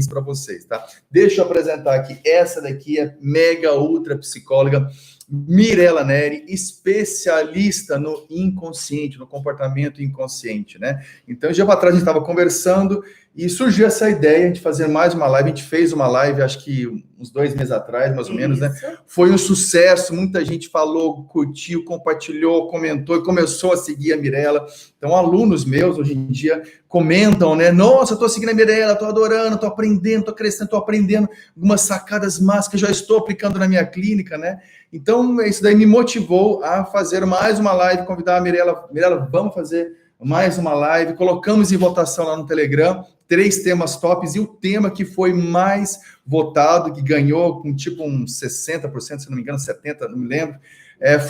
para vocês, tá? Deixa eu apresentar aqui, essa daqui é mega ultra psicóloga Mirela Neri, especialista no inconsciente, no comportamento inconsciente, né? Então, dia para trás a gente estava conversando e surgiu essa ideia de fazer mais uma live. A gente fez uma live, acho que uns 2 meses atrás, mais ou menos, né? Foi um sucesso, muita gente falou, curtiu, compartilhou, comentou e começou a seguir a Mirela. Então, alunos meus, hoje em dia, comentam, né? Nossa, eu tô seguindo a Mirela, tô adorando, tô aprendendo, tô crescendo, tô aprendendo algumas sacadas mágicas que já estou aplicando na minha clínica, né? Então, isso daí me motivou a fazer mais uma live, convidar a Mirela. Mirela, vamos fazer mais uma live. Colocamos em votação lá no Telegram 3 temas tops, e o tema que foi mais votado, que ganhou com tipo uns 60%, se não me engano, 70%, não me lembro,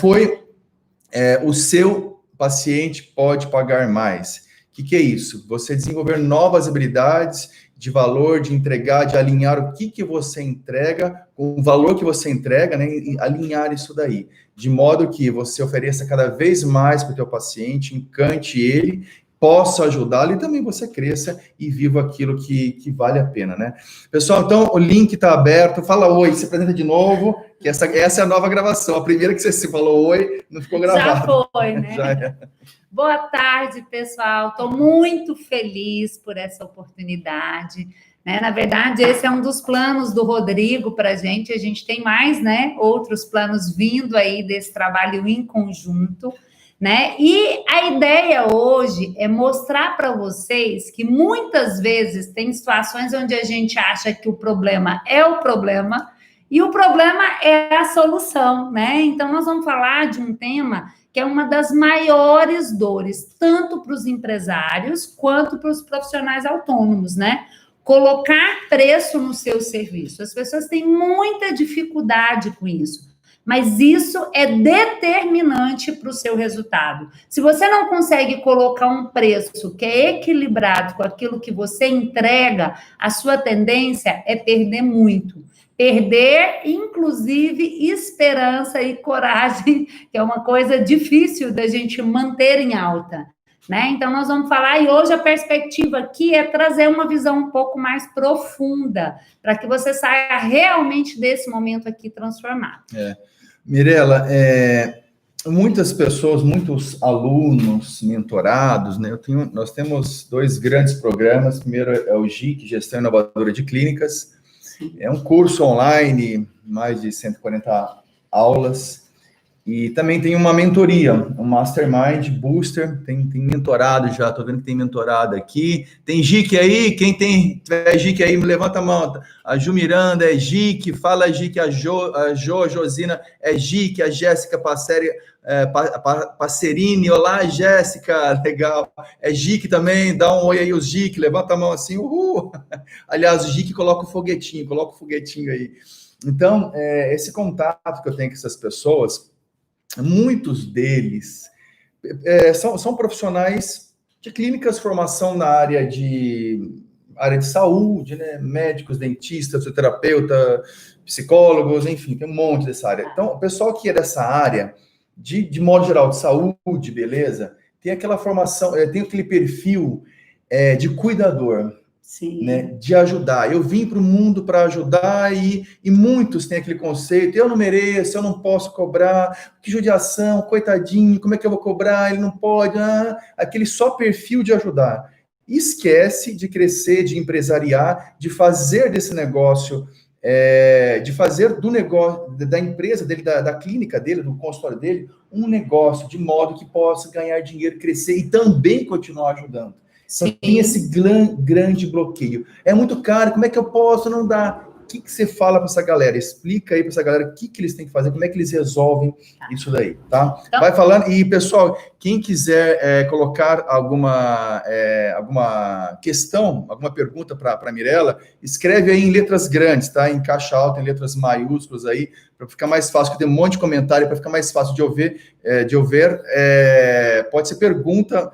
foi o seu paciente pode pagar mais. O que é isso? Você desenvolver novas habilidades de valor, de entregar, de alinhar o que você entrega com o valor que você entrega, né? E alinhar isso daí, de modo que você ofereça cada vez mais para o teu paciente, encante ele, possa ajudá-lo e também você cresça e viva aquilo que vale a pena, né? Pessoal, então o link está aberto. Fala oi, se apresenta de novo, que essa é a nova gravação. A primeira que você se falou oi, não ficou gravado. Já foi, né? Já é. Boa tarde, pessoal. Estou muito feliz por essa oportunidade, né? Na verdade, esse é um dos planos do Rodrigo para a gente. A gente tem mais, né? Outros planos vindo aí desse trabalho em conjunto, né? E a ideia hoje é mostrar para vocês que muitas vezes tem situações onde a gente acha que o problema é o problema e o problema é a solução, né? Então, nós vamos falar de um tema que é uma das maiores dores, tanto para os empresários quanto para os profissionais autônomos, né? Colocar preço no seu serviço. As pessoas têm muita dificuldade com isso, mas isso é determinante para o seu resultado. Se você não consegue colocar um preço que é equilibrado com aquilo que você entrega, a sua tendência é perder muito. Perder, inclusive, esperança e coragem, que é uma coisa difícil da gente manter em alta, né? Então, nós vamos falar, e hoje a perspectiva aqui é trazer uma visão um pouco mais profunda, para que você saia realmente desse momento aqui transformado. Mirela, muitas pessoas, muitos alunos, mentorados, né? Nós temos 2 grandes programas. Primeiro é o GIC, Gestão Inovadora de Clínicas. É um curso online, mais de 140 aulas, e também tem uma mentoria, um Mastermind Booster, tem mentorado já, estou vendo que tem mentorado aqui. Tem GIC aí? Quem tiver GIC aí, me levanta a mão. A Ju Miranda é GIC, fala GIC, a Josina é GIC, a Jéssica Passerini, olá, Jéssica, legal. É GIC também, dá um oi aí, os GIC, levanta a mão assim, uhul. Aliás, o GIC coloca o foguetinho aí. Então, esse contato que eu tenho com essas pessoas, muitos deles são profissionais de clínicas, formação na área de saúde, né? Médicos, dentistas, fisioterapeuta, psicólogos, enfim, tem um monte dessa área. Então, o pessoal que é dessa área, de modo geral, de saúde, beleza, tem aquela formação, tem aquele perfil de cuidador. Sim. Né, de ajudar. Eu vim para o mundo para ajudar e muitos têm aquele conceito, eu não mereço, eu não posso cobrar, que judiação, coitadinho, como é que eu vou cobrar, ele não pode, aquele só perfil de ajudar. Esquece de crescer, de empresariar, de fazer desse negócio, de fazer do negócio, da empresa dele, da clínica dele, do consultório dele, um negócio, de modo que possa ganhar dinheiro, crescer e também continuar ajudando. Então, tem esse grande bloqueio. É muito caro, como é que eu posso? Não dá. O que você fala para essa galera? Explica aí para essa galera o que eles têm que fazer, como é que eles resolvem isso daí, tá? Então, vai falando. E, pessoal, quem quiser colocar alguma questão, alguma pergunta para a Mirela, escreve aí em letras grandes, tá? Em caixa alta, em letras maiúsculas aí, para ficar mais fácil, porque tem um monte de comentário, para ficar mais fácil de ouvir, pode ser pergunta,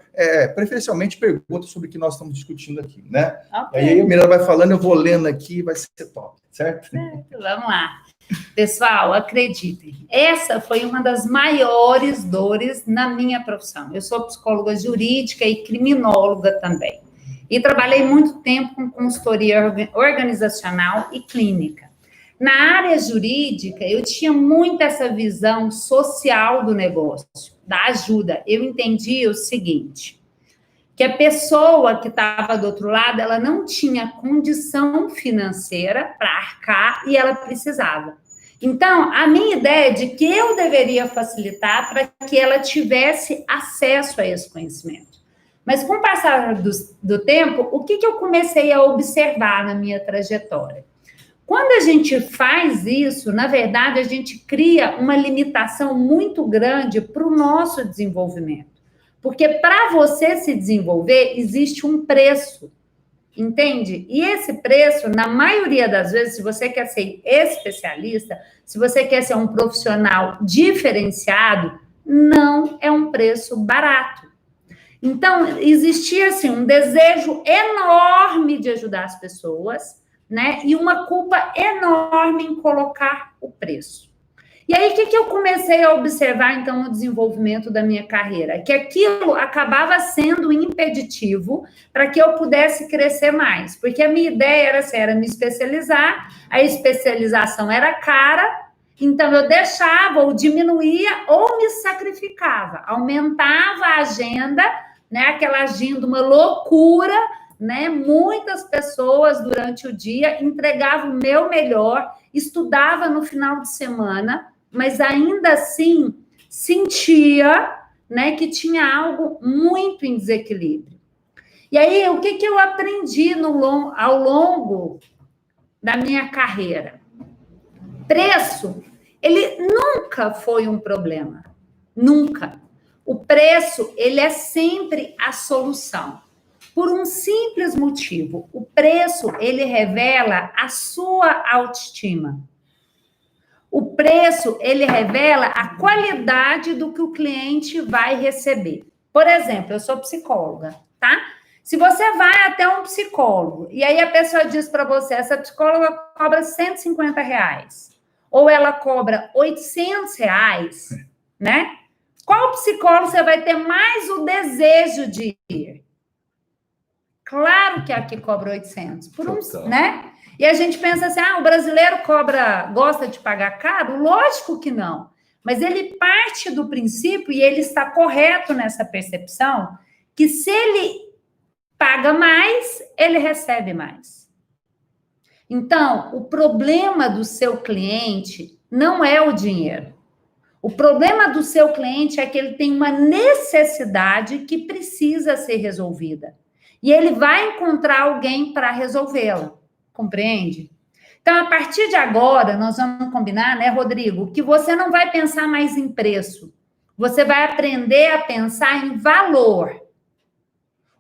preferencialmente pergunta sobre o que nós estamos discutindo aqui, né? Okay. Aí a Mirela vai falando, eu vou lendo aqui, vai ser top, certo? Vamos lá. Pessoal, acreditem, essa foi uma das maiores dores na minha profissão. Eu sou psicóloga jurídica e criminóloga também. E trabalhei muito tempo com consultoria organizacional e clínica. Na área jurídica, eu tinha muito essa visão social do negócio, da ajuda. Eu entendia o seguinte, que a pessoa que estava do outro lado, ela não tinha condição financeira para arcar e ela precisava. Então, a minha ideia é de que eu deveria facilitar para que ela tivesse acesso a esse conhecimento. Mas com o passar do tempo, o que eu comecei a observar na minha trajetória? Quando a gente faz isso, na verdade, a gente cria uma limitação muito grande para o nosso desenvolvimento. Porque para você se desenvolver, existe um preço, entende? E esse preço, na maioria das vezes, se você quer ser especialista, se você quer ser um profissional diferenciado, não é um preço barato. Então, existia, assim, um desejo enorme de ajudar as pessoas, né? E uma culpa enorme em colocar o preço. E aí, o que eu comecei a observar, então, no desenvolvimento da minha carreira? Que aquilo acabava sendo impeditivo para que eu pudesse crescer mais. Porque a minha ideia era me especializar, a especialização era cara, então eu deixava ou diminuía ou me sacrificava, aumentava a agenda, né? Aquela agenda, uma loucura, né? Muitas pessoas durante o dia entregavam o meu melhor, estudava no final de semana, mas ainda assim sentia, né, que tinha algo muito em desequilíbrio. E aí, o que eu aprendi ao longo da minha carreira? Preço, ele nunca foi um problema. Nunca. O preço, ele é sempre a solução. Por um simples motivo. O preço, ele revela a sua autoestima. O preço, ele revela a qualidade do que o cliente vai receber. Por exemplo, eu sou psicóloga, tá? Se você vai até um psicólogo e aí a pessoa diz para você, essa psicóloga cobra R$150, ou ela cobra R$800, né? Qual psicólogo você vai ter mais o desejo de ir? Claro que é a que cobra 800, né? E a gente pensa assim, o brasileiro gosta de pagar caro? Lógico que não. Mas ele parte do princípio, e ele está correto nessa percepção, que se ele paga mais, ele recebe mais. Então, o problema do seu cliente não é o dinheiro. O problema do seu cliente é que ele tem uma necessidade que precisa ser resolvida. E ele vai encontrar alguém para resolvê-la. Compreende? Então, a partir de agora, nós vamos combinar, né, Rodrigo, que você não vai pensar mais em preço. Você vai aprender a pensar em valor.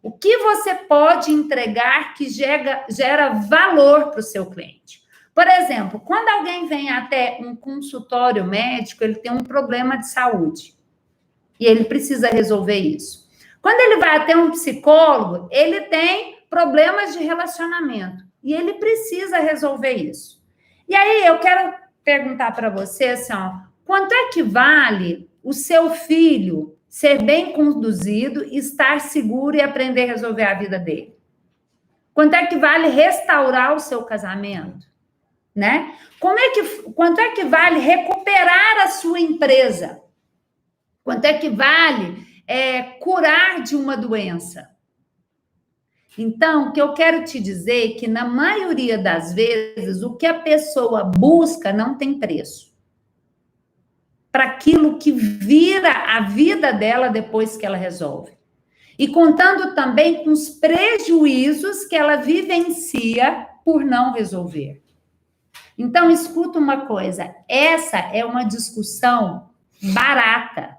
O que você pode entregar que gera valor para o seu cliente? Por exemplo, quando alguém vem até um consultório médico, ele tem um problema de saúde. E ele precisa resolver isso. Quando ele vai até um psicólogo, ele tem problemas de relacionamento. E ele precisa resolver isso. E aí, eu quero perguntar para você, assim, quanto é que vale o seu filho ser bem conduzido, estar seguro e aprender a resolver a vida dele? Quanto é que vale restaurar o seu casamento? Né? Quanto é que vale recuperar a sua empresa? Quanto é que vale curar de uma doença? Então, o que eu quero te dizer é que, na maioria das vezes, o que a pessoa busca não tem preço. Para aquilo que vira a vida dela depois que ela resolve. E contando também com os prejuízos que ela vivencia por não resolver. Então, escuta uma coisa, essa é uma discussão barata.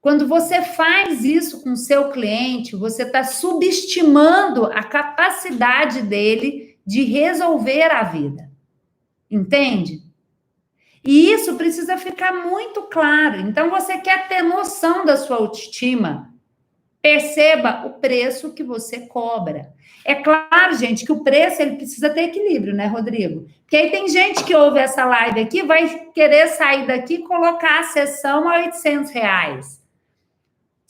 Quando você faz isso com o seu cliente, você está subestimando a capacidade dele de resolver a vida. Entende? E isso precisa ficar muito claro. Então, você quer ter noção da sua autoestima, perceba o preço que você cobra. É claro, gente, que o preço ele precisa ter equilíbrio, né, Rodrigo? Porque aí tem gente que ouve essa live aqui, vai querer sair daqui e colocar a sessão a R$800.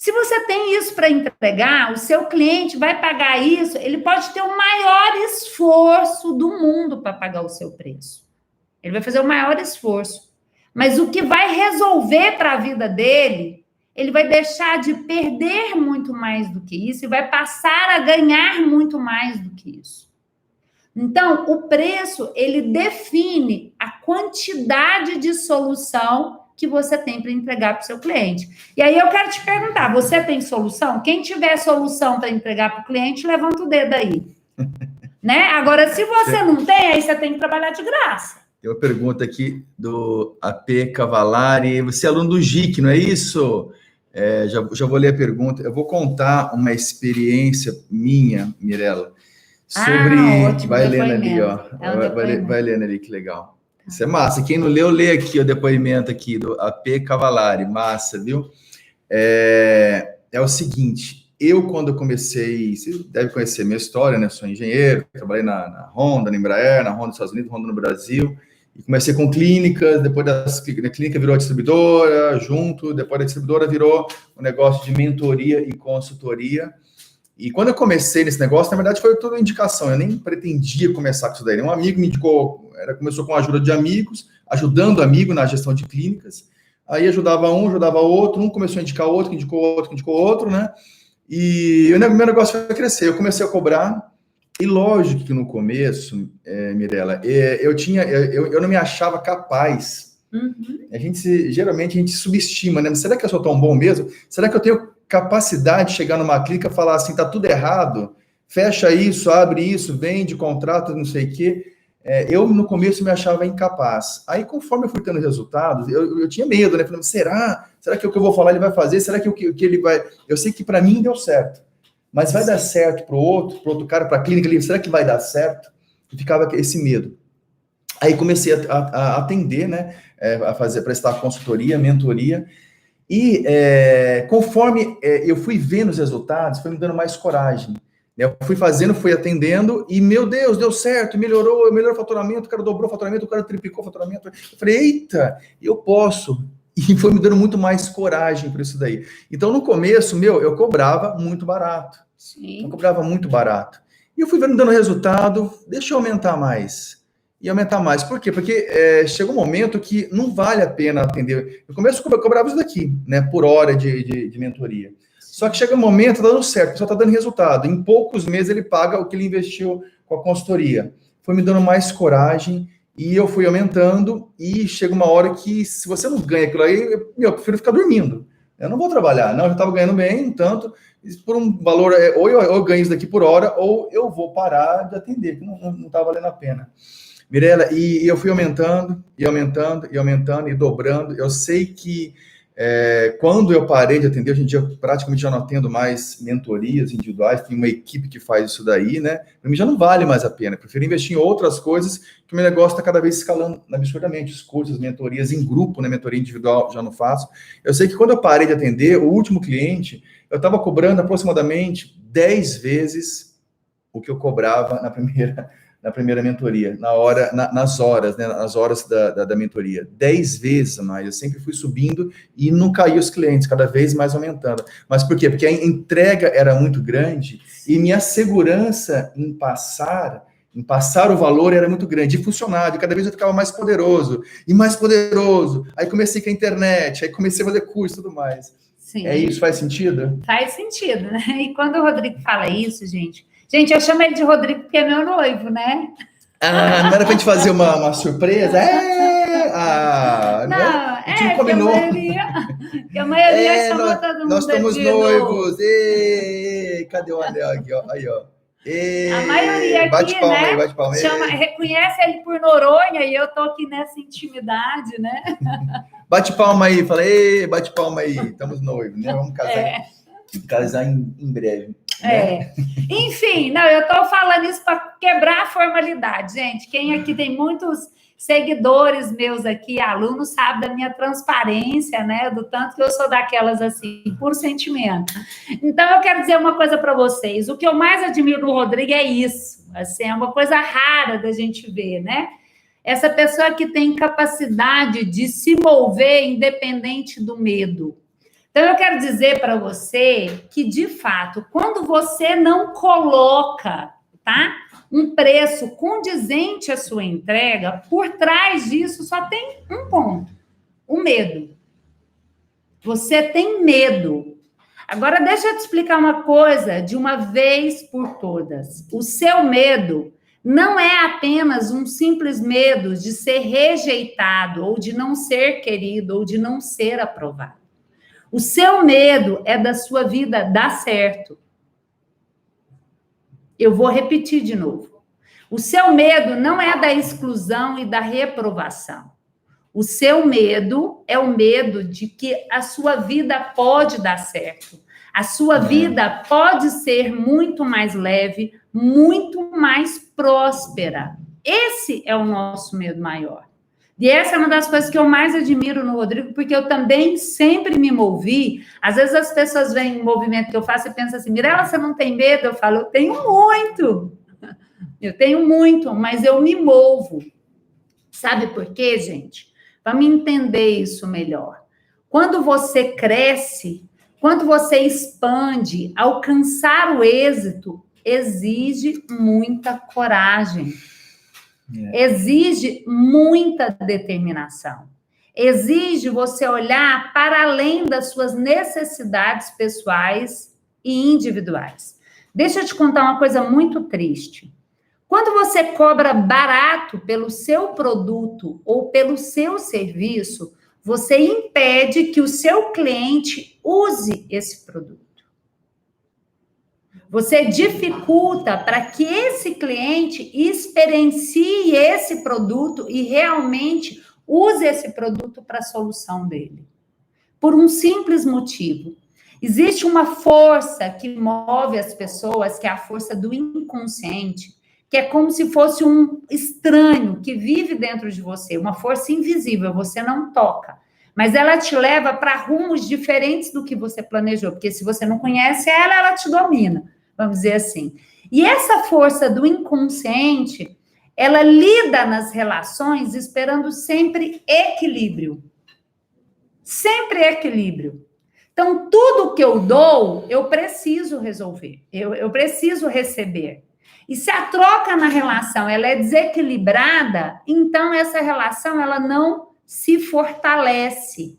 Se você tem isso para entregar, o seu cliente vai pagar isso, ele pode ter o maior esforço do mundo para pagar o seu preço. Ele vai fazer o maior esforço. Mas o que vai resolver para a vida dele, ele vai deixar de perder muito mais do que isso e vai passar a ganhar muito mais do que isso. Então, o preço, ele define a quantidade de solução que você tem para entregar para o seu cliente. E aí eu quero te perguntar, você tem solução? Quem tiver solução para entregar para o cliente, levanta o dedo aí. Né? Agora, se você não tem, aí você tem que trabalhar de graça. Tem uma pergunta aqui do AP Cavalari. Você é aluno do GIC, não é isso? Já vou ler a pergunta. Eu vou contar uma experiência minha, Mirela, sobre... ótimo, vai lendo ali, ó. Vai lendo ali, que legal. Isso é massa. Quem não leu, lê aqui o depoimento aqui do AP Cavalari. Massa, viu? É o seguinte, quando eu comecei, você deve conhecer minha história, né? Sou engenheiro, trabalhei na Honda, na Embraer, na Honda dos Estados Unidos, Honda no Brasil, e comecei com clínicas, depois da clínica virou a distribuidora, depois da distribuidora virou um negócio de mentoria e consultoria. E quando eu comecei nesse negócio, na verdade, foi toda indicação. Eu nem pretendia começar com isso daí. Um amigo me indicou, começou com a ajuda de amigos, ajudando amigo na gestão de clínicas. Aí ajudava um, ajudava outro. Um começou a indicar outro, que indicou outro, que indicou outro, né? E o meu negócio foi crescer. Eu comecei a cobrar. E lógico que no começo, Mirela, eu não me achava capaz. Uhum. Geralmente a gente subestima, né? Será que eu sou tão bom mesmo? Será que eu tenho capacidade de chegar numa clínica e falar assim, tá tudo errado, fecha isso, abre isso, vende, contrata, não sei o quê. Eu, no começo, me achava incapaz. Aí, conforme eu fui tendo resultados, eu tinha medo, né? Falei, será que o que eu vou falar ele vai fazer? Será que o que ele vai... Eu sei que para mim deu certo, mas vai dar certo para o outro cara, para a clínica ali, será que vai dar certo? E ficava esse medo. Aí comecei a atender, né? Prestar consultoria, mentoria. E conforme eu fui vendo os resultados, foi me dando mais coragem. Eu fui fazendo, fui atendendo, e, meu Deus, deu certo, melhorou o faturamento, o cara dobrou o faturamento, o cara triplicou o faturamento. Eu falei, eita, eu posso. E foi me dando muito mais coragem para isso daí. Então, no começo, eu cobrava muito barato. Sim. Eu cobrava muito barato. E eu fui vendo dando resultado, deixa eu aumentar mais. E aumentar mais. Por quê? Porque chega um momento que não vale a pena atender. Eu começo a cobrar isso daqui, né, por hora de mentoria. Só que chega um momento, tá dando certo, o pessoal tá dando resultado. Em poucos meses ele paga o que ele investiu com a consultoria. Foi me dando mais coragem e eu fui aumentando. E chega uma hora que, se você não ganha aquilo aí, eu prefiro ficar dormindo. Eu não vou trabalhar. Não, eu estava ganhando bem, um tanto, por um valor, ou eu ganho isso daqui por hora, ou eu vou parar de atender, que não tá valendo a pena. Mirela, e eu fui aumentando, e dobrando. Eu sei que quando eu parei de atender, hoje em dia praticamente já não atendo mais mentorias individuais, tem uma equipe que faz isso daí, né? Para mim já não vale mais a pena. Eu prefiro investir em outras coisas, que o meu negócio está cada vez escalando absurdamente. Os cursos, mentorias em grupo, né? Mentoria individual já não faço. Eu sei que quando eu parei de atender, o último cliente, eu estava cobrando aproximadamente 10 vezes o que eu cobrava na primeira mentoria, nas horas da mentoria. 10 vezes mais. Eu sempre fui subindo e não caí os clientes, cada vez mais aumentando. Mas por quê? Porque a entrega era muito grande e minha segurança em passar o valor era muito grande. E funcionava, e cada vez eu ficava mais poderoso. E mais poderoso. Aí comecei com a internet, aí comecei a fazer curso e tudo mais. Sim. Isso faz sentido? Faz sentido, né? E quando o Rodrigo fala isso, gente, eu chamo ele de Rodrigo porque é meu noivo, né? Não era pra gente fazer uma surpresa? Não, a gente combinou. Que a maioria chama todo mundo nós estamos de noivos. Cadê o anel aqui, ó? Aí, ó. A maioria aqui, bate palma, né? aí, bate palma. Reconhece ele por Noronha e eu tô aqui nessa intimidade, né? Bate palma aí, fala, bate palma aí, estamos noivos, né? Vamos casar em breve. Né? Enfim, eu tô falando isso para quebrar a formalidade, gente. Quem aqui tem muitos seguidores meus aqui, alunos, sabe da minha transparência, né? Do tanto que eu sou daquelas assim, por sentimento. Então, eu quero dizer uma coisa para vocês. O que eu mais admiro do Rodrigo é isso. Assim, é uma coisa rara da gente ver, né? Essa pessoa que tem capacidade de se mover independente do medo. Então, eu quero dizer para você que, de fato, quando você não coloca, tá, um preço condizente à sua entrega, por trás disso só tem um ponto: o medo. Você tem medo. Agora, deixa eu te explicar uma coisa de uma vez por todas. O seu medo não é apenas um simples medo de ser rejeitado, ou de não ser querido, ou de não ser aprovado. O seu medo é da sua vida dar certo. Eu vou repetir de novo. O seu medo não é da exclusão e da reprovação. O seu medo é o medo de que a sua vida pode dar certo. A sua vida pode ser muito mais leve, muito mais próspera. Esse é o nosso medo maior. E essa é uma das coisas que eu mais admiro no Rodrigo, porque eu também sempre me movi. Às vezes as pessoas veem o movimento que eu faço e pensam assim: Mirela, você não tem medo? Eu falo: eu tenho muito. Eu tenho muito, mas eu me movo. Sabe por quê, gente? Para me entender isso melhor. Quando você cresce, quando você expande, alcançar o êxito exige muita coragem. Exige muita determinação. Exige você olhar para além das suas necessidades pessoais e individuais. Deixa eu te contar uma coisa muito triste. Quando você cobra barato pelo seu produto ou pelo seu serviço, você impede que o seu cliente use esse produto. Você dificulta para que esse cliente experiencie esse produto e realmente use esse produto para a solução dele. Por um simples motivo. Existe uma força que move as pessoas, que é a força do inconsciente, que é como se fosse um estranho que vive dentro de você, uma força invisível, você não toca. Mas ela te leva para rumos diferentes do que você planejou, porque se você não conhece ela, ela te domina. Vamos dizer assim. E essa força do inconsciente, ela lida nas relações esperando sempre equilíbrio. Sempre equilíbrio. Então, tudo que eu dou, eu preciso resolver. Eu preciso receber. E se a troca na relação ela é desequilibrada, então essa relação ela não se fortalece.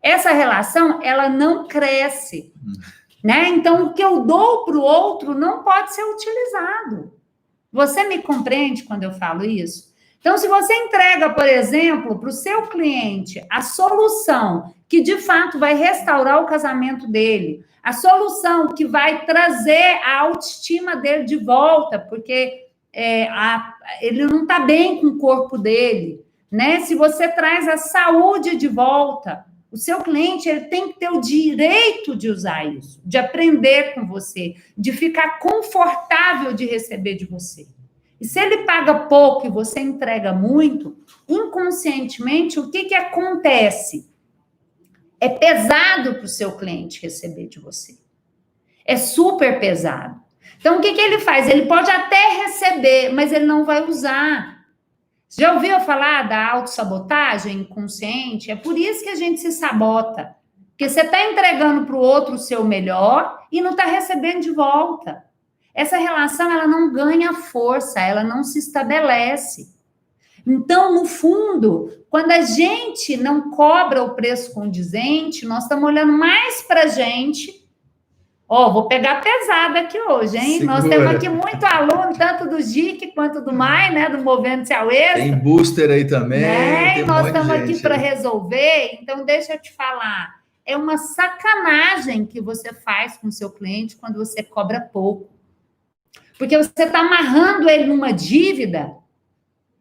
Essa relação ela não cresce. Né? Então, o que eu dou para o outro não pode ser utilizado. Você me compreende quando eu falo isso? Então, se você entrega, por exemplo, para o seu cliente a solução que, de fato, vai restaurar o casamento dele, a solução que vai trazer a autoestima dele de volta, porque ele não está bem com o corpo dele, né? Se você traz a saúde de volta, o seu cliente ele tem que ter o direito de usar isso, de aprender com você, de ficar confortável de receber de você. E se ele paga pouco e você entrega muito, inconscientemente, o que acontece? É pesado para o seu cliente receber de você. É super pesado. Então, o que ele faz? Ele pode até receber, mas ele não vai usar. Já ouviu falar da autossabotagem inconsciente? É por isso que a gente se sabota. Porque você está entregando para o outro o seu melhor e não está recebendo de volta. Essa relação, ela não ganha força, ela não se estabelece. Então, no fundo, quando a gente não cobra o preço condizente, nós estamos olhando mais para a gente. Vou pegar pesado aqui hoje, hein? Segura. Nós temos aqui muito aluno, tanto do GIC quanto do MAI, né? Do Movendo-se ao Êxito. Tem booster aí também. Né? E nós estamos aqui para resolver. Então, deixa eu te falar. É uma sacanagem que você faz com o seu cliente quando você cobra pouco. Porque você está amarrando ele numa dívida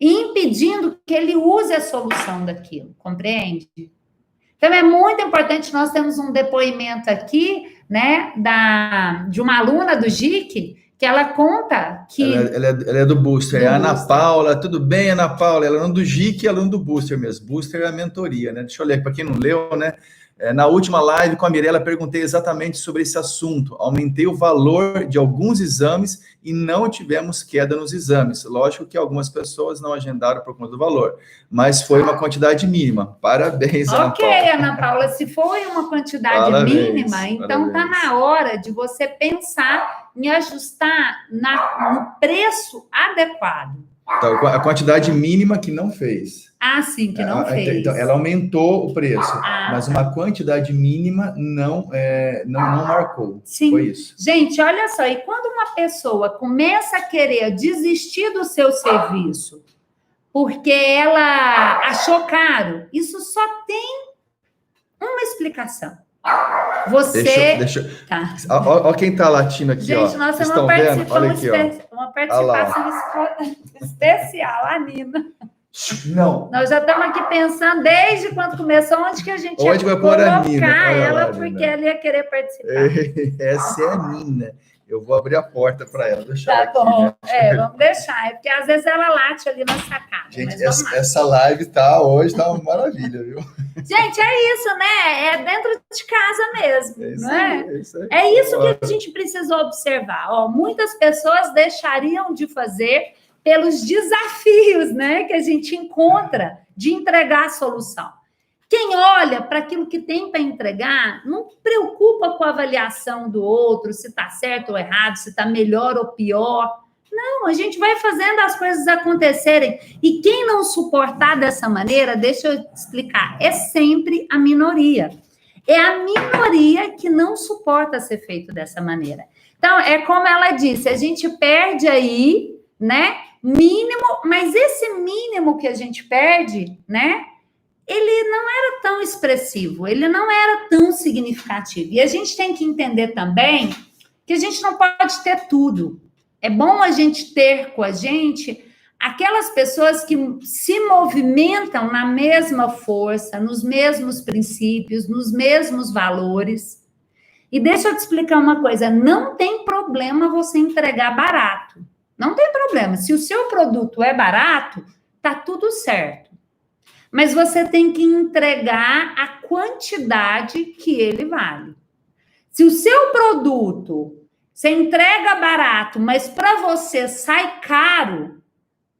e impedindo que ele use a solução daquilo. Compreende? Então, é muito importante. Nós temos um depoimento aqui, né, de uma aluna do GIC, que ela conta que... Ela é do Booster, é a Ana Paula. Tudo bem, Ana Paula? Ela é aluna do GIC e aluna do Booster mesmo. Booster é a mentoria, né? Deixa eu ler, para quem não leu, né? Na última live com a Mirela, perguntei exatamente sobre esse assunto. Aumentei o valor de alguns exames e não tivemos queda nos exames. Lógico que algumas pessoas não agendaram por conta do valor, mas foi uma quantidade mínima. Parabéns, Ana Paula. Ok, Ana Paula, se foi uma quantidade mínima, então está na hora de você pensar em ajustar no preço adequado. Então, a quantidade mínima que não fez. Ah, sim, que não fez. Então, ela aumentou o preço, mas uma quantidade mínima não marcou. Sim. Foi isso. Gente, olha só, e quando uma pessoa começa a querer desistir do seu serviço porque ela achou caro, isso só tem uma explicação. Você... Tá. Olha quem está latindo aqui, gente, ó. Gente, nós temos uma participação especial, a Nina. Não. Nós já estamos aqui pensando desde quando começou, onde que a gente ia colocar ela, porque ela ia querer participar. Essa é a Nina. Eu vou abrir a porta para ela. Deixa ela aqui, bom. Né? Vamos deixar. Porque às vezes ela late ali na sacada. Gente, essa live hoje tá uma maravilha, viu? Gente, é isso, né? É dentro de casa mesmo, não é? É isso que a gente precisa observar. Ó, muitas pessoas deixariam de fazer pelos desafios, né, que a gente encontra de entregar a solução. Quem olha para aquilo que tem para entregar, não preocupa com a avaliação do outro, se está certo ou errado, se está melhor ou pior. Não, a gente vai fazendo as coisas acontecerem. E quem não suportar dessa maneira, deixa eu explicar, é sempre a minoria. É a minoria que não suporta ser feito dessa maneira. Então, é como ela disse, a gente perde aí, né, mínimo, mas esse mínimo que a gente perde, né, ele não era tão expressivo, ele não era tão significativo. E a gente tem que entender também que a gente não pode ter tudo. É bom a gente ter com a gente aquelas pessoas que se movimentam na mesma força, nos mesmos princípios, nos mesmos valores. E deixa eu te explicar uma coisa, não tem problema você entregar barato. Não tem problema. Se o seu produto é barato, tá tudo certo. Mas você tem que entregar a quantidade que ele vale. Se o seu produto você entrega barato, mas para você sai caro,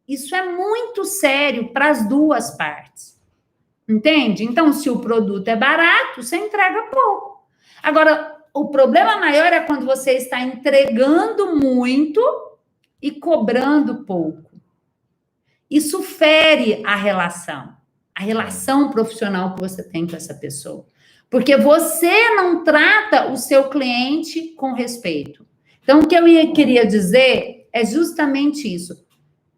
isso é muito sério para as duas partes. Entende? Então, se o produto é barato, você entrega pouco. Agora, o problema maior é quando você está entregando muito e cobrando pouco. Isso fere a relação profissional que você tem com essa pessoa. Porque você não trata o seu cliente com respeito. Então, o que eu queria dizer é justamente isso.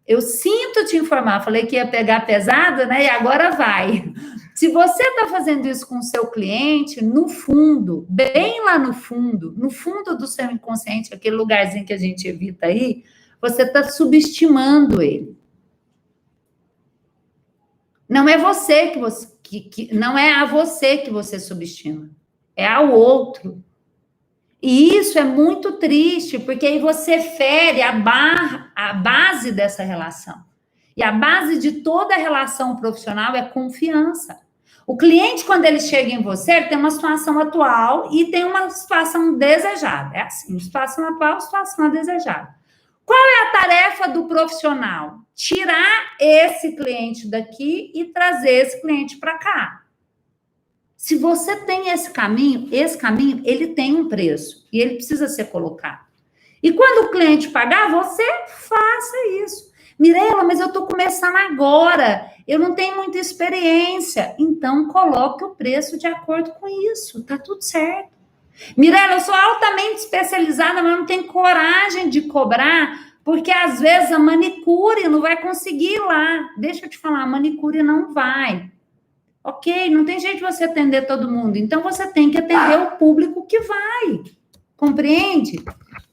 Eu sinto te informar, falei que ia pegar pesado, né? E agora vai. Se você está fazendo isso com o seu cliente, no fundo, bem lá no fundo do seu inconsciente, aquele lugarzinho que a gente evita aí, você está subestimando ele. Não é você não é a você que você subestima, é ao outro. E isso é muito triste, porque aí você fere a base dessa relação. E a base de toda relação profissional é confiança. O cliente, quando ele chega em você, ele tem uma situação atual e tem uma situação desejada. É assim, situação atual, situação desejada. Qual é a tarefa do profissional? Tirar esse cliente daqui e trazer esse cliente para cá. Se você tem esse caminho, ele tem um preço e ele precisa ser colocado. E quando o cliente pagar, você faça isso. Mirela, mas eu estou começando agora, eu não tenho muita experiência. Então, coloque o preço de acordo com isso, tá tudo certo. Mirela, eu sou altamente especializada, mas não tenho coragem de cobrar, porque às vezes a manicure não vai conseguir ir lá. Deixa eu te falar, a manicure não vai. Ok, não tem jeito de você atender todo mundo. Então, você tem que atender o público que vai. Compreende?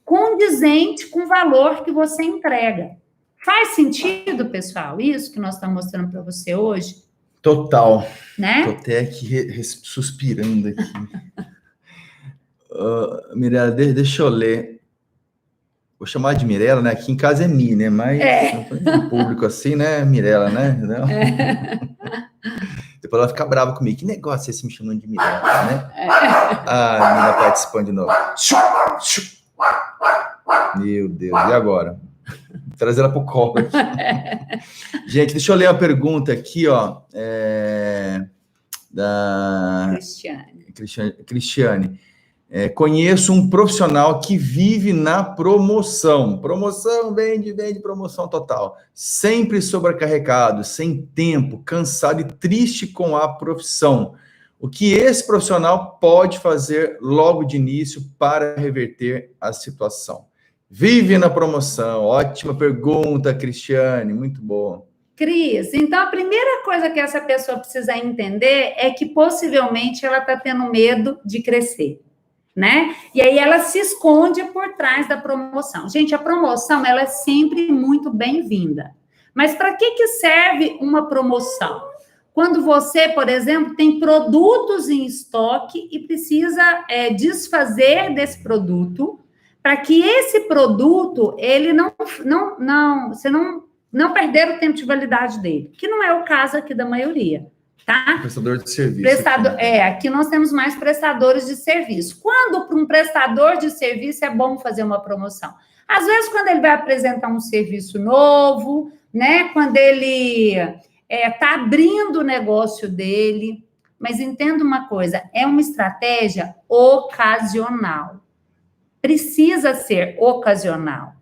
Condizente com o valor que você entrega. Faz sentido, pessoal, isso que nós estamos mostrando para você hoje? Total. Né? Estou até aqui suspirando aqui. Mirela, deixa eu ler. Vou chamar de Mirela, né? Aqui em casa é Mi, né? Mas no público assim, né? Mirela, né? Depois depois ela fica brava comigo. Que negócio é esse me chamando de Mirella, né? A menina participando de novo. Meu Deus, e agora? Trazer ela pro colo. Gente, deixa eu ler a pergunta aqui, ó. Da Cristiane. Conheço um profissional que vive na promoção. Promoção, vende promoção total. Sempre sobrecarregado, sem tempo, cansado e triste com a profissão. O que esse profissional pode fazer logo de início para reverter a situação? Vive na promoção. Ótima pergunta, Cristiane. Muito bom. Cris, então a primeira coisa que essa pessoa precisa entender é que possivelmente ela está tendo medo de crescer, né? E aí ela se esconde por trás da promoção. Gente, a promoção, ela é sempre muito bem-vinda. Mas para que serve uma promoção? Quando você, por exemplo, tem produtos em estoque e precisa desfazer desse produto para que esse produto, ele você não perder o tempo de validade dele, que não é o caso aqui da maioria, tá? Prestador de serviço. Aqui nós temos mais prestadores de serviço. Quando para um prestador de serviço é bom fazer uma promoção? Às vezes, quando ele vai apresentar um serviço novo, né? Quando ele está abrindo o negócio dele. Mas entenda uma coisa, é uma estratégia ocasional. Precisa ser ocasional,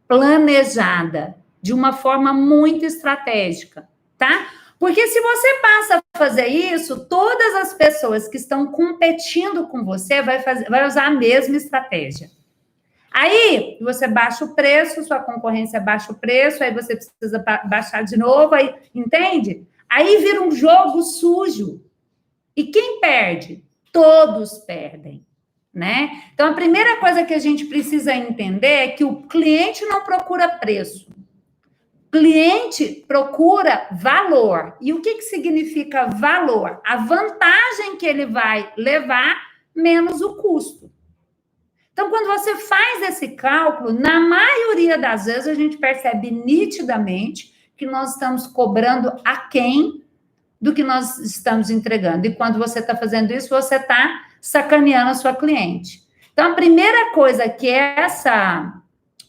planejada, de uma forma muito estratégica, tá? Porque se você passa a fazer isso, todas as pessoas que estão competindo com você vai usar a mesma estratégia. Aí, você baixa o preço, sua concorrência baixa o preço, aí você precisa baixar de novo, aí, entende? Aí vira um jogo sujo. E quem perde? Todos perdem, né? Então, a primeira coisa que a gente precisa entender é que o cliente não procura preço. Cliente procura valor. E o que significa valor? A vantagem que ele vai levar menos o custo. Então, quando você faz esse cálculo, na maioria das vezes a gente percebe nitidamente que nós estamos cobrando aquém do que nós estamos entregando. E quando você está fazendo isso, você está sacaneando a sua cliente. Então, a primeira coisa que essa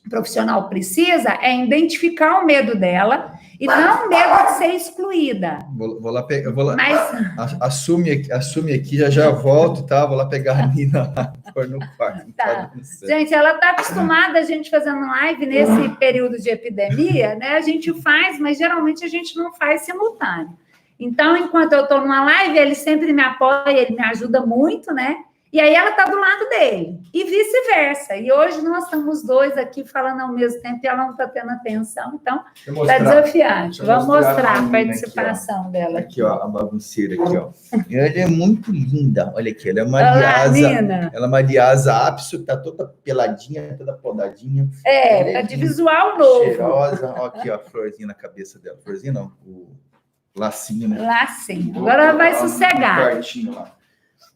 profissional precisa é identificar o medo dela e não o medo de ser excluída. Vou lá Mas... assume aqui, já volto, tá? Vou lá pegar a Nina lá no quarto. Tá. Gente, ela está acostumada a gente fazendo live nesse período de epidemia, né? A gente faz, mas geralmente a gente não faz simultâneo. Então, enquanto eu estou numa live, ele sempre me apoia, ele me ajuda muito, né? E aí ela está do lado dele, e vice-versa. E hoje nós estamos dois aqui falando ao mesmo tempo e ela não está tendo atenção, então está desafiante. Vamos mostrar a participação aqui, dela. Aqui, ó, a bagunceira aqui, ó. Ela é muito linda, olha aqui, ela é uma Mariasa. Ela é uma Mariasa Apso, tá toda peladinha, toda podadinha. Tá de visual novo. Cheirosa, ó, aqui, ó, a florzinha na cabeça dela. Florzinha não, o lacinho, né? Lacinho. Agora ela vai sossegar. Lá.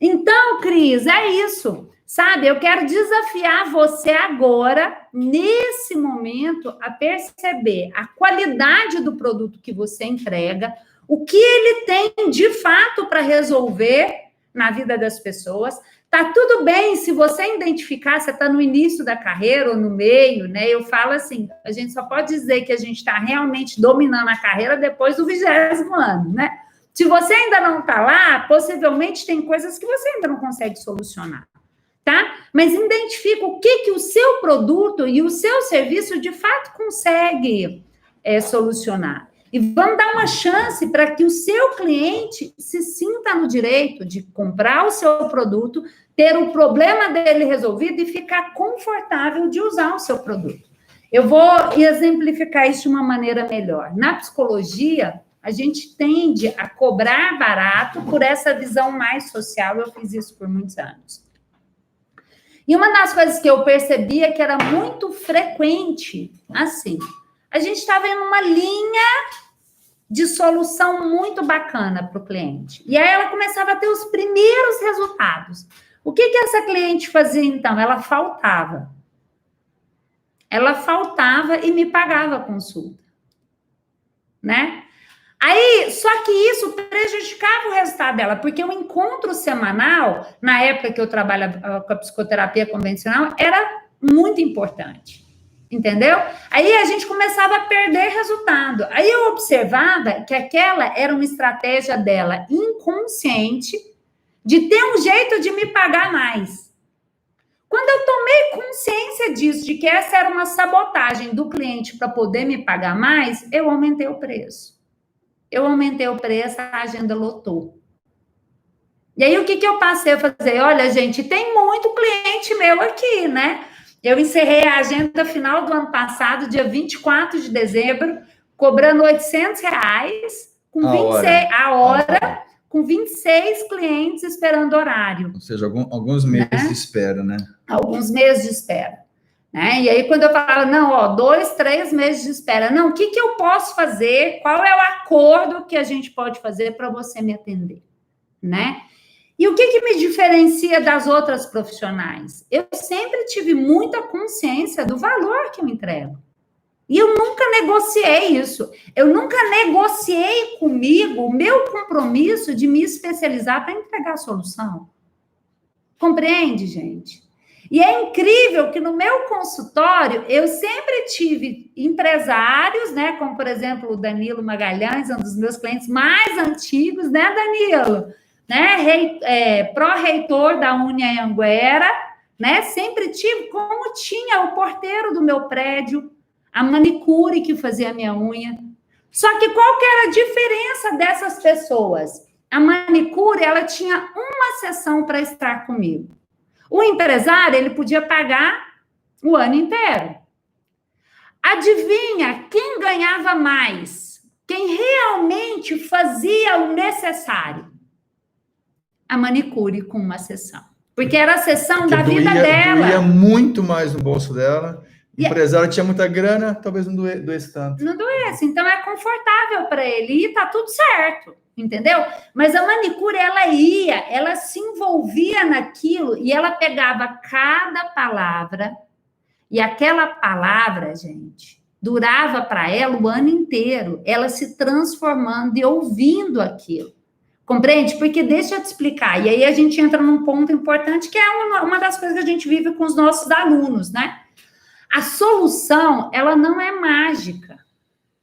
Então, Cris, é isso, sabe? Eu quero desafiar você agora, nesse momento, a perceber a qualidade do produto que você entrega, o que ele tem de fato para resolver na vida das pessoas. Tá tudo bem se você identificar, você está no início da carreira ou no meio, né? Eu falo assim, a gente só pode dizer que a gente está realmente dominando a carreira depois do 20º ano, né? Se você ainda não está lá, possivelmente tem coisas que você ainda não consegue solucionar, tá? Mas identifica o que o seu produto e o seu serviço de fato consegue solucionar. E vamos dar uma chance para que o seu cliente se sinta no direito de comprar o seu produto, ter o problema dele resolvido e ficar confortável de usar o seu produto. Eu vou exemplificar isso de uma maneira melhor. Na psicologia, a gente tende a cobrar barato por essa visão mais social. Eu fiz isso por muitos anos. E uma das coisas que eu percebia que era muito frequente, assim, a gente estava em uma linha de solução muito bacana para o cliente. E aí ela começava a ter os primeiros resultados. O que essa cliente fazia, então? Ela faltava. Ela faltava e me pagava a consulta, né? Aí, só que isso prejudicava o resultado dela, porque o encontro semanal, na época que eu trabalhava com a psicoterapia convencional, era muito importante, entendeu? Aí a gente começava a perder resultado. Aí eu observava que aquela era uma estratégia dela inconsciente de ter um jeito de me pagar mais. Quando eu tomei consciência disso, de que essa era uma sabotagem do cliente para poder me pagar mais, eu aumentei o preço. Eu aumentei o preço, a agenda lotou. E aí, o que eu passei a fazer? Olha, gente, tem muito cliente meu aqui, né? Eu encerrei a agenda final do ano passado, dia 24 de dezembro, cobrando R$800, com 26 a hora, com 26 clientes esperando horário. Ou seja, alguns meses, né, de espera, né? Alguns meses de espera. Né? E aí, quando eu falo, não, 2, 3 meses de espera, não, o que eu posso fazer? Qual é o acordo que a gente pode fazer para você me atender? Né? E o que me diferencia das outras profissionais? Eu sempre tive muita consciência do valor que eu entrego. E eu nunca negociei isso. Eu nunca negociei comigo o meu compromisso de me especializar para entregar a solução. Compreende, gente? E é incrível que no meu consultório eu sempre tive empresários, né? Como, por exemplo, o Danilo Magalhães, um dos meus clientes mais antigos, né, Danilo? Né? Pró-reitor da Anhanguera, né? Sempre tive, como tinha o porteiro do meu prédio, a manicure que fazia a minha unha. Só que qual que era a diferença dessas pessoas? A manicure, ela tinha uma sessão para estar comigo. O empresário, ele podia pagar o ano inteiro. Adivinha quem ganhava mais? Quem realmente fazia o necessário? A manicure com uma sessão. Porque era a sessão da vida dela. Doía muito mais no bolso dela. O empresário tinha muita grana, talvez não doesse tanto. Não doesse, então é confortável para ele e tá tudo certo, entendeu? Mas a manicure, ela se envolvia naquilo e ela pegava cada palavra e aquela palavra, gente, durava para ela o ano inteiro, ela se transformando e ouvindo aquilo. Compreende? Porque deixa eu te explicar, e aí a gente entra num ponto importante que é uma das coisas que a gente vive com os nossos alunos, né? A solução, ela não é mágica.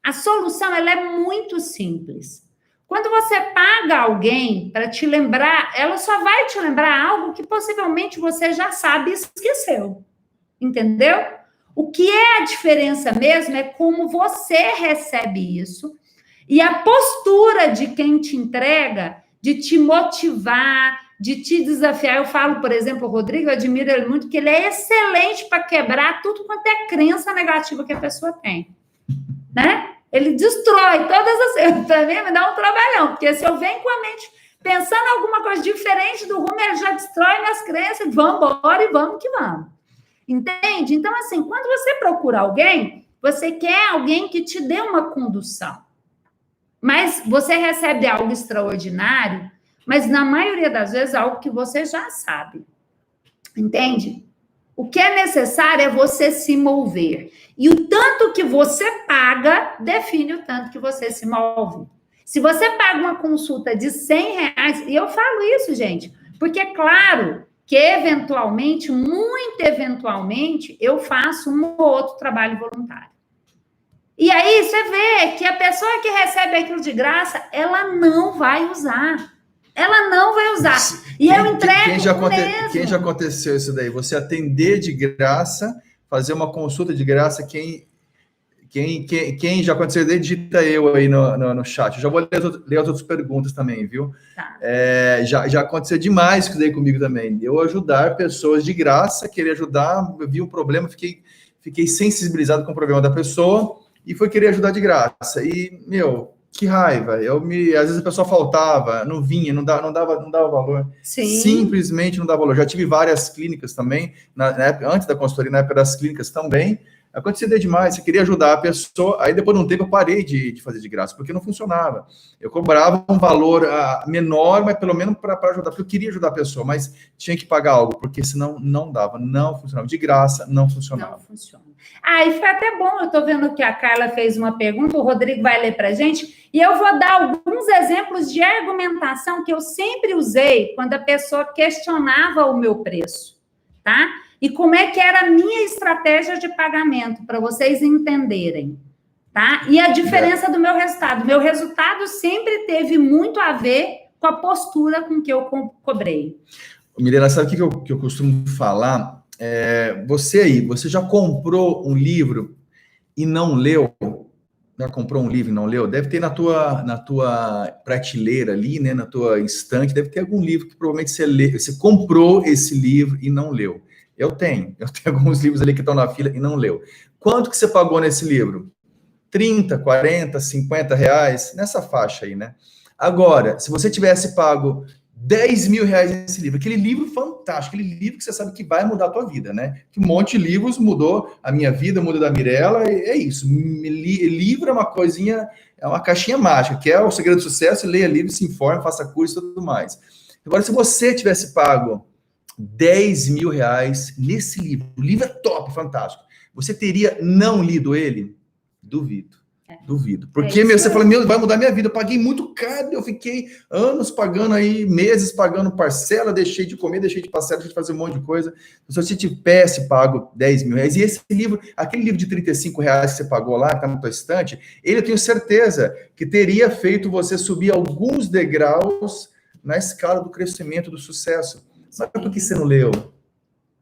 A solução, ela é muito simples. Quando você paga alguém para te lembrar, ela só vai te lembrar algo que possivelmente você já sabe e esqueceu. Entendeu? O que é a diferença mesmo é como você recebe isso e a postura de quem te entrega, de te motivar, de te desafiar. Eu falo, por exemplo, o Rodrigo, eu admiro ele muito, que ele é excelente para quebrar tudo quanto é crença negativa que a pessoa tem, né? Ele destrói todas as... Para mim, me dá um trabalhão, porque se eu venho com a mente pensando em alguma coisa diferente do rumo, ele já destrói minhas crenças, vamos embora e vamos que vamos. Entende? Então, assim, quando você procura alguém, você quer alguém que te dê uma condução. Mas você recebe algo extraordinário, mas na maioria das vezes algo que você já sabe. Entende? O que é necessário é você se mover. E o tanto que você paga define o tanto que você se move. Se você paga uma consulta de R$100, e eu falo isso, gente, porque é claro que eventualmente, muito eventualmente, eu faço um ou outro trabalho voluntário. E aí você vê que a pessoa que recebe aquilo de graça, ela não vai usar. Ela não vai usar. E eu entrego quem já aconteceu isso daí? Você atender de graça, fazer uma consulta de graça, quem já aconteceu, digita eu aí no chat. Eu já vou ler as outras perguntas também, viu? Tá. Já aconteceu demais isso daí comigo também. Eu ajudar pessoas de graça, querer ajudar, eu vi um problema, fiquei sensibilizado com o problema da pessoa e fui querer ajudar de graça. E, que raiva. Às vezes a pessoa faltava, não vinha, não dava valor. Sim. Simplesmente não dava valor. Já tive várias clínicas também, na época, antes da consultoria, na época das clínicas também. Acontecia demais, você queria ajudar a pessoa, aí depois de um tempo eu parei de fazer de graça, porque não funcionava. Eu cobrava um valor menor, mas pelo menos para ajudar, porque eu queria ajudar a pessoa, mas tinha que pagar algo, porque senão não dava, não funcionava. De graça, não funcionava. Não funciona. E foi até bom, eu estou vendo que a Carla fez uma pergunta, o Rodrigo vai ler para a gente, e eu vou dar alguns exemplos de argumentação que eu sempre usei quando a pessoa questionava o meu preço, tá? E como é que era a minha estratégia de pagamento, para vocês entenderem, tá? E a diferença do meu resultado. Meu resultado sempre teve muito a ver com a postura com que eu cobrei. Mirela, sabe o que eu costumo falar? Você já comprou um livro e não leu? Já comprou um livro e não leu? Deve ter na tua prateleira ali, né? Na tua estante, deve ter algum livro que provavelmente você comprou esse livro e não leu. Eu tenho alguns livros ali que estão na fila e não leu. Quanto que você pagou nesse livro? 30, 40, 50 reais? Nessa faixa aí, né? Agora, se você tivesse pago 10 mil reais nesse livro, aquele livro fantástico, aquele livro que você sabe que vai mudar a tua vida, né? Que um monte de livros mudou a minha vida, mudou da Mirela, é isso. Livro é uma coisinha, é uma caixinha mágica, que é o segredo do sucesso, leia livro, se informe, faça curso e tudo mais. Agora, se você tivesse pago 10 mil reais nesse livro, o livro é top, fantástico, você teria não lido ele? Duvido. Duvido. Porque você fala, vai mudar minha vida. Eu paguei muito caro, eu fiquei anos pagando aí, meses pagando parcela, deixei de comer, deixei de passear, deixei de fazer um monte de coisa. Se você tivesse pago 10 mil reais, e esse livro, aquele livro de 35 reais que você pagou lá, que está na tua estante, ele eu tenho certeza que teria feito você subir alguns degraus na escala do crescimento, do sucesso. Sabe por que você não leu?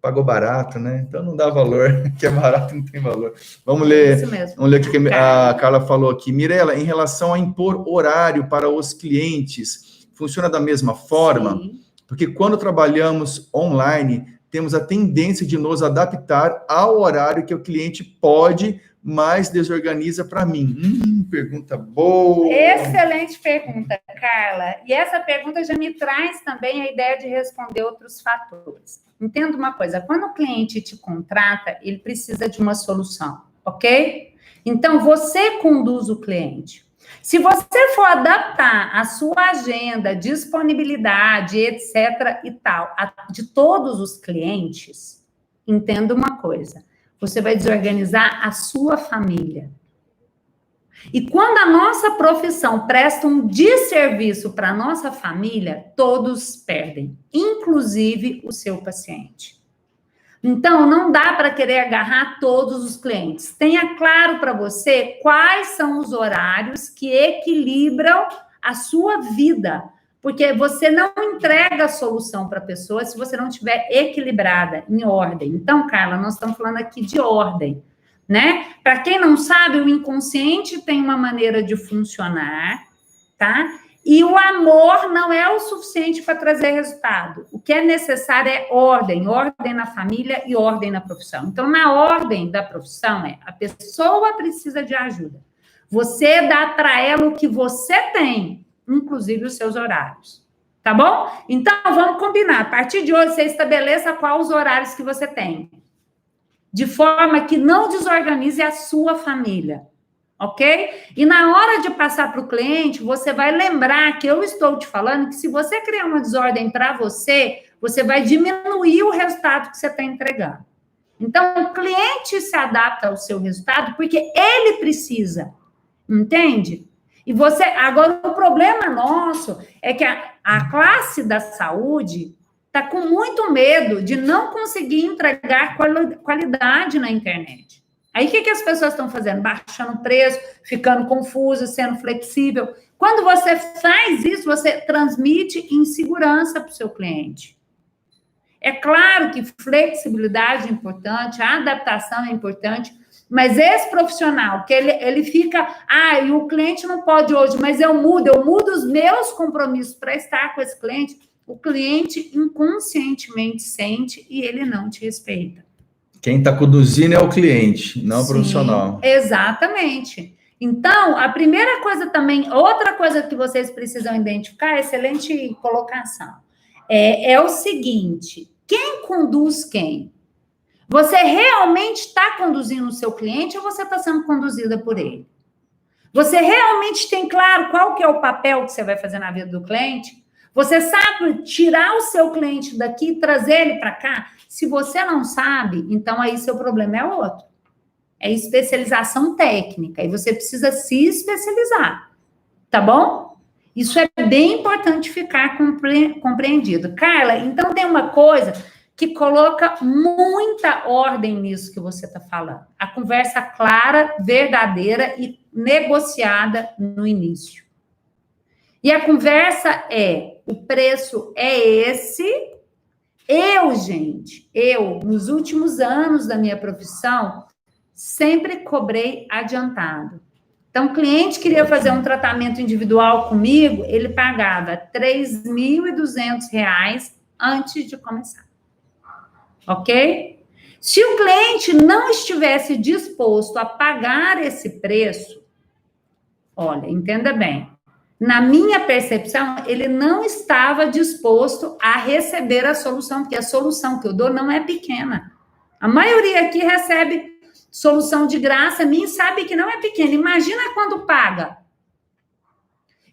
Pagou barato, né? Então não dá valor, que é barato não tem valor. Vamos ler o que a Carla falou aqui. Mirela, em relação a impor horário para os clientes, funciona da mesma forma? Sim. Porque quando trabalhamos online, temos a tendência de nos adaptar ao horário que o cliente pode, mas desorganiza para mim. Pergunta boa. Excelente pergunta, Carla. E essa pergunta já me traz também a ideia de responder outros fatores. Entenda uma coisa, quando o cliente te contrata, ele precisa de uma solução, ok? Então, você conduz o cliente. Se você for adaptar a sua agenda, disponibilidade, etc. e tal, de todos os clientes, entenda uma coisa, você vai desorganizar a sua família. E quando a nossa profissão presta um desserviço para a nossa família, todos perdem, inclusive o seu paciente. Então, não dá para querer agarrar todos os clientes. Tenha claro para você quais são os horários que equilibram a sua vida, porque você não entrega a solução para a pessoa se você não estiver equilibrada, em ordem. Então, Carla, nós estamos falando aqui de ordem, né? Para quem não sabe, o inconsciente tem uma maneira de funcionar, tá? E o amor não é o suficiente para trazer resultado. O que é necessário é ordem na família e ordem na profissão. Então, na ordem da profissão, a pessoa precisa de ajuda. Você dá para ela o que você tem, inclusive os seus horários. Tá bom? Então, vamos combinar. A partir de hoje, você estabeleça quais os horários que você tem. De forma que não desorganize a sua família, ok? E na hora de passar para o cliente, você vai lembrar que eu estou te falando que se você criar uma desordem para você, você vai diminuir o resultado que você está entregando. Então, o cliente se adapta ao seu resultado porque ele precisa, entende? E você, agora, o problema nosso é que a classe da saúde está com muito medo de não conseguir entregar qualidade na internet. Aí, o que as pessoas estão fazendo? Baixando o preço, ficando confuso, sendo flexível. Quando você faz isso, você transmite insegurança para o seu cliente. É claro que flexibilidade é importante, a adaptação é importante, mas esse profissional, que ele fica, e o cliente não pode hoje, mas eu mudo os meus compromissos para estar com esse cliente, o cliente inconscientemente sente e ele não te respeita. Quem está conduzindo é o cliente, não o profissional. Exatamente. Então, a primeira coisa também, outra coisa que vocês precisam identificar, excelente colocação, é o seguinte, quem conduz quem? Você realmente está conduzindo o seu cliente ou você está sendo conduzida por ele? Você realmente tem claro qual que é o papel que você vai fazer na vida do cliente? Você sabe tirar o seu cliente daqui e trazer ele para cá? Se você não sabe, então aí seu problema é outro. É especialização técnica. E você precisa se especializar. Tá bom? Isso é bem importante ficar compreendido. Carla, então tem uma coisa que coloca muita ordem nisso que você está falando. A conversa clara, verdadeira e negociada no início. E a conversa é, o preço é esse. Eu, nos últimos anos da minha profissão, sempre cobrei adiantado. Então, o cliente queria fazer um tratamento individual comigo, ele pagava R$ 3.200 antes de começar. Ok? Se o cliente não estivesse disposto a pagar esse preço, olha, entenda bem, na minha percepção, ele não estava disposto a receber a solução, porque a solução que eu dou não é pequena. A maioria aqui recebe solução de graça, minha sabe que não é pequena. Imagina quando paga.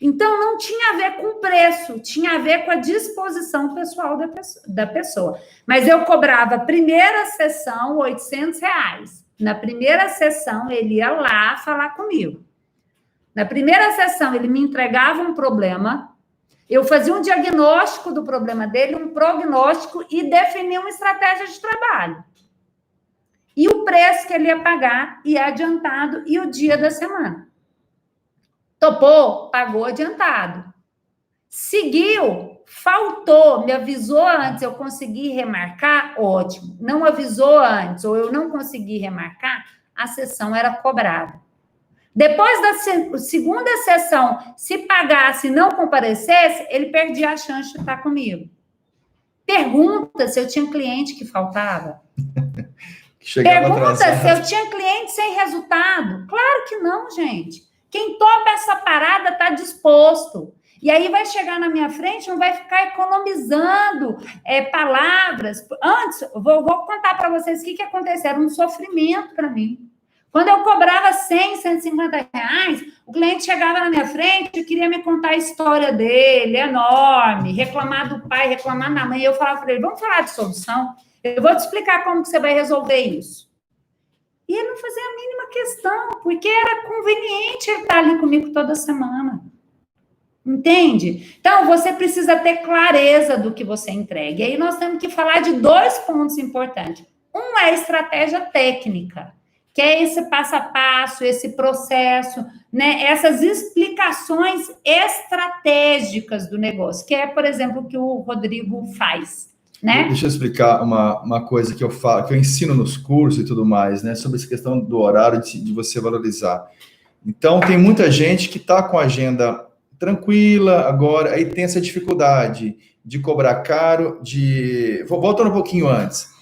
Então, não tinha a ver com o preço, tinha a ver com a disposição pessoal da pessoa. Mas eu cobrava primeira sessão R$ 800. Na primeira sessão, ele ia lá falar comigo. Na primeira sessão, ele me entregava um problema, eu fazia um diagnóstico do problema dele, um prognóstico e definia uma estratégia de trabalho. E o preço que ele ia pagar, e adiantado, e o dia da semana. Topou, pagou adiantado. Seguiu, faltou, me avisou antes, eu consegui remarcar, ótimo. Não avisou antes, ou eu não consegui remarcar, a sessão era cobrada. Depois da segunda sessão, se pagasse e não comparecesse, ele perdia a chance de estar comigo. Pergunta se eu tinha cliente que faltava. Pergunta se eu tinha cliente sem resultado. Claro que não, gente. Quem topa essa parada está disposto. E aí vai chegar na minha frente, não vai ficar economizando palavras. Antes, vou contar para vocês o que aconteceu. Era um sofrimento para mim. Quando eu cobrava 100, 150 reais, o cliente chegava na minha frente e queria me contar a história dele, enorme, reclamar do pai, reclamar da mãe. Eu falava para ele, vamos falar de solução? Eu vou te explicar como que você vai resolver isso. E ele não fazia a mínima questão, porque era conveniente ele estar ali comigo toda semana. Entende? Então, você precisa ter clareza do que você entrega. E aí nós temos que falar de 2 pontos importantes. Um é a estratégia técnica, que é esse passo a passo, esse processo, né? Essas explicações estratégicas do negócio, que é, por exemplo, o que o Rodrigo faz. Né? Deixa eu explicar uma coisa que eu falo, que eu ensino nos cursos e tudo mais, né? Sobre essa questão do horário de você valorizar. Então, tem muita gente que está com a agenda tranquila agora, aí tem essa dificuldade de cobrar caro, voltando um pouquinho antes.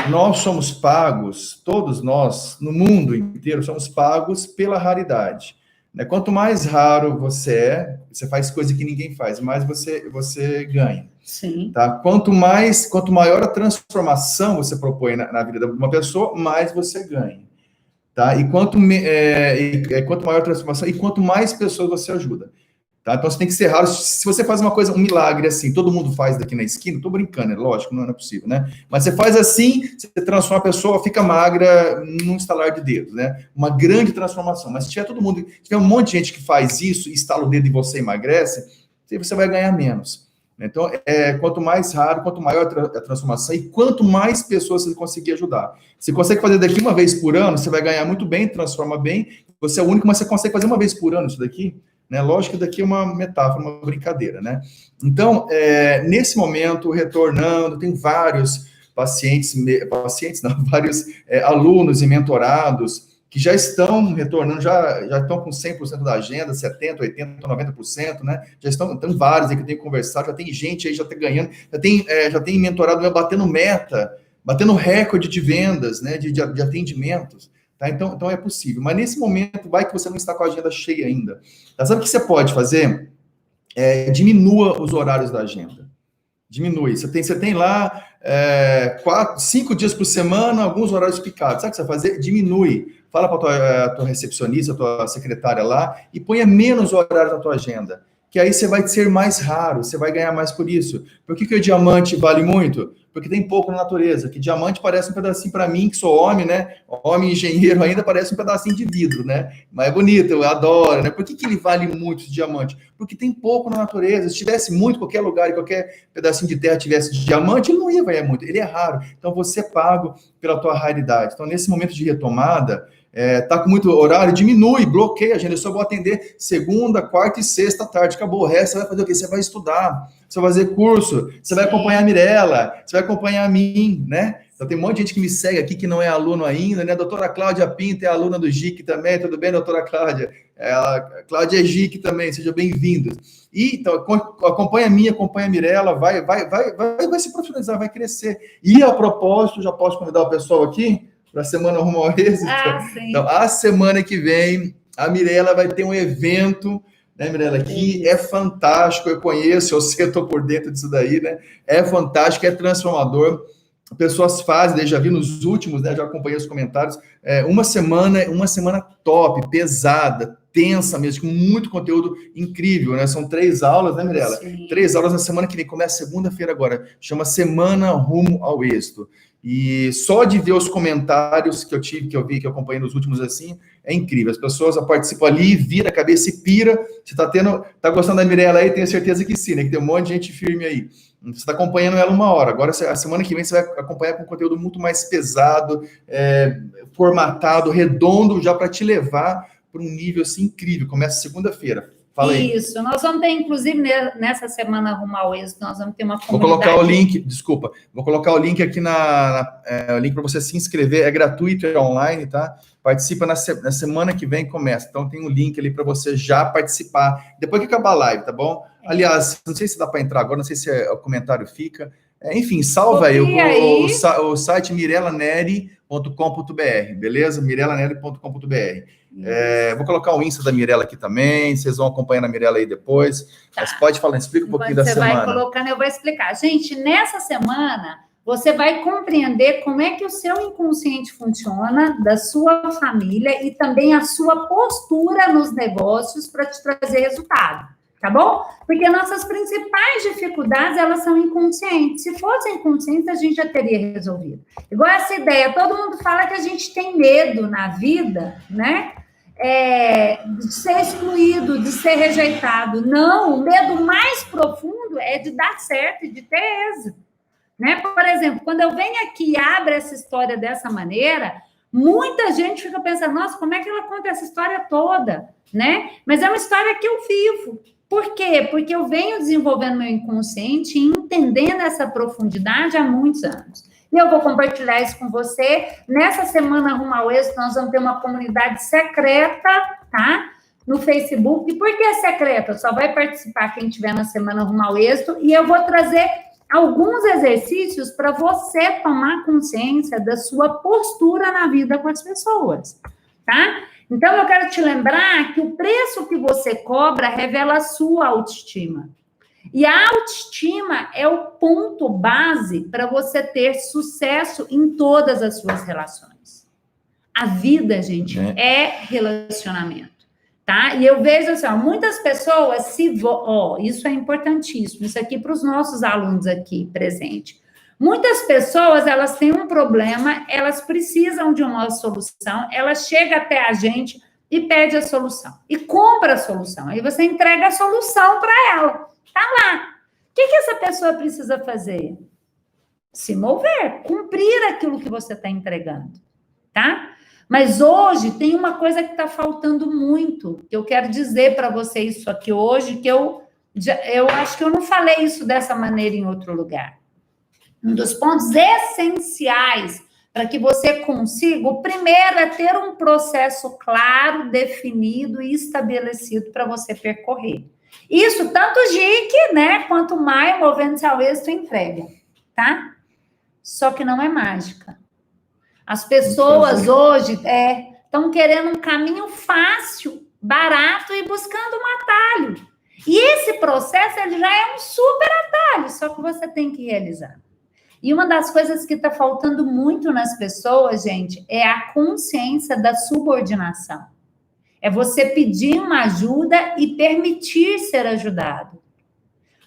Nós somos pagos, todos nós, no mundo inteiro, somos pagos pela raridade. Né? Quanto mais raro você faz coisa que ninguém faz, mais você ganha. Sim. Tá? Quanto maior a transformação você propõe na vida de uma pessoa, mais você ganha. Tá? E quanto maior a transformação, e quanto mais pessoas você ajuda. Tá? Então, você tem que ser raro. Se você faz uma coisa, um milagre assim, todo mundo faz daqui na esquina, tô brincando, é lógico, não é possível, né? Mas você faz assim, você transforma a pessoa, fica magra num estalar de dedos, né? Uma grande transformação. Mas se tiver tiver um monte de gente que faz isso, instala o dedo e você emagrece, você vai ganhar menos. Então, quanto mais raro, quanto maior a transformação e quanto mais pessoas você conseguir ajudar. Você consegue fazer daqui uma vez por ano, você vai ganhar muito bem, transforma bem, você é o único, mas você consegue fazer uma vez por ano isso daqui, né? Lógico que daqui é uma metáfora, uma brincadeira, né? Então, nesse momento, retornando, tem vários vários alunos e mentorados que já estão retornando, já estão com 100% da agenda, 70%, 80%, 90%, né? Já estão vários aí que eu tenho conversado, já tem gente aí, já está ganhando, já tem mentorado batendo meta, batendo recorde de vendas, né? De atendimentos. Tá? Então é possível. Mas nesse momento, vai que você não está com a agenda cheia ainda. Tá? Sabe o que você pode fazer? Diminua os horários da agenda. Diminui. Você tem lá 5 dias por semana, alguns horários picados. Sabe o que você vai fazer? Diminui. Fala para a tua recepcionista, a tua secretária lá, e ponha menos horários na tua agenda. Que aí você vai ser mais raro, você vai ganhar mais por isso. Por que o diamante vale muito? Porque tem pouco na natureza. Que diamante parece um pedacinho para mim, que sou homem, né? Homem engenheiro ainda parece um pedacinho de vidro, né? Mas é bonito, eu adoro, né? Por que ele vale muito, esse diamante? Porque tem pouco na natureza. Se tivesse muito, qualquer lugar, em qualquer pedacinho de terra tivesse de diamante, ele não ia valer muito. Ele é raro. Então você é pago pela tua raridade. Então nesse momento de retomada, tá com muito horário, diminui, bloqueia a agenda. Eu só vou atender segunda, quarta e sexta à tarde. Acabou. O resto você vai fazer o quê? Você vai estudar, você vai fazer curso, você vai acompanhar a Mirella, você vai acompanhar a mim, né? Então tem um monte de gente que me segue aqui que não é aluno ainda, né? A doutora Cláudia Pinto é aluna do GIC também. Tudo bem, doutora Cláudia? A Cláudia é GIC também, sejam bem-vindos. E então, acompanha a mim, acompanha a Mirella, vai se profissionalizar, vai crescer. E a propósito, já posso convidar o pessoal aqui para a Semana Rumo ao Êxito. Então, a semana que vem, a Mirella vai ter um evento, né, Mirella, que é fantástico, eu conheço, eu sei, eu estou por dentro disso daí, né? É fantástico, é transformador. Pessoas fazem, já vi nos últimos, né? Já acompanhei os comentários. Uma semana top, pesada, tensa mesmo, com muito conteúdo incrível, né? São 3 aulas, né, Mirella? Sim. 3 aulas na semana que vem, começa segunda-feira agora. Chama Semana Rumo ao Êxito. E só de ver os comentários que eu tive, que eu vi, que eu acompanhei nos últimos, assim, é incrível. As pessoas participam ali, vira a cabeça e pira. Você tá gostando da Mirella aí? Tenho certeza que sim, né? Que tem um monte de gente firme aí. Você está acompanhando ela 1 hora. Agora, a semana que vem, você vai acompanhar com conteúdo muito mais pesado, formatado, redondo, já para te levar para um nível, assim, incrível. Começa segunda-feira. Fala aí. Isso, nós vamos ter, inclusive, nessa semana Rumo ao Êxito, nós vamos ter uma comunidade. Vou colocar o link, vou colocar o link aqui o link para você se inscrever, é gratuito, é online, tá? Participa na semana que vem, começa. Então tem um link ali para você já participar, depois que acabar a live, tá bom? Aliás, não sei se dá para entrar agora, não sei se o comentário fica. Enfim, salva aí o site mirelaneri.com.br, beleza? mirelaneri.com.br. Vou colocar o Insta da Mirella aqui também, vocês vão acompanhando a Mirella aí depois. Tá. Mas pode falar, explica um pouquinho da semana. Você vai colocando, eu vou explicar. Gente, nessa semana, você vai compreender como é que o seu inconsciente funciona, da sua família e também a sua postura nos negócios para te trazer resultado. Tá bom? Porque nossas principais dificuldades, elas são inconscientes. Se fossem inconscientes, a gente já teria resolvido. Igual essa ideia, todo mundo fala que a gente tem medo na vida, né? De ser excluído, de ser rejeitado. Não, o medo mais profundo é de dar certo e de ter êxito. Né? Por exemplo, quando eu venho aqui e abro essa história dessa maneira, muita gente fica pensando, nossa, como é que ela conta essa história toda? Né? Mas é uma história que eu vivo. Por quê? Porque eu venho desenvolvendo meu inconsciente e entendendo essa profundidade há muitos anos. E eu vou compartilhar isso com você. Nessa semana Rumo ao Êxito, nós vamos ter uma comunidade secreta, tá? No Facebook. E por que é secreta? Só vai participar quem estiver na semana Rumo ao Êxito. E eu vou trazer alguns exercícios para você tomar consciência da sua postura na vida com as pessoas, tá? Então, eu quero te lembrar que o preço que você cobra revela a sua autoestima. E a autoestima é o ponto base para você ter sucesso em todas as suas relações. A vida, gente, é relacionamento, tá? E eu vejo assim, muitas pessoas isso é importantíssimo, isso aqui para os nossos alunos aqui presentes. Muitas pessoas, elas têm um problema, elas precisam de uma solução, elas chegam até a gente e pede a solução. E compra a solução. Aí você entrega a solução para ela. Tá lá. O que essa pessoa precisa fazer? Se mover, cumprir aquilo que você está entregando. Tá? Mas hoje tem uma coisa que está faltando muito, que eu quero dizer para você isso aqui hoje, que eu acho que eu não falei isso dessa maneira em outro lugar. Um dos pontos essenciais para que você consiga, o primeiro é ter um processo claro, definido e estabelecido para você percorrer. Isso tanto o GIC, né, quanto o Maia, Movendo-se ao Êxito, entrega, tá? Só que não é mágica. As pessoas hoje estão querendo um caminho fácil, barato e buscando um atalho. E esse processo ele já é um super trabalho, só que você tem que realizar. E uma das coisas que está faltando muito nas pessoas, gente, é a consciência da subordinação. É você pedir uma ajuda e permitir ser ajudado.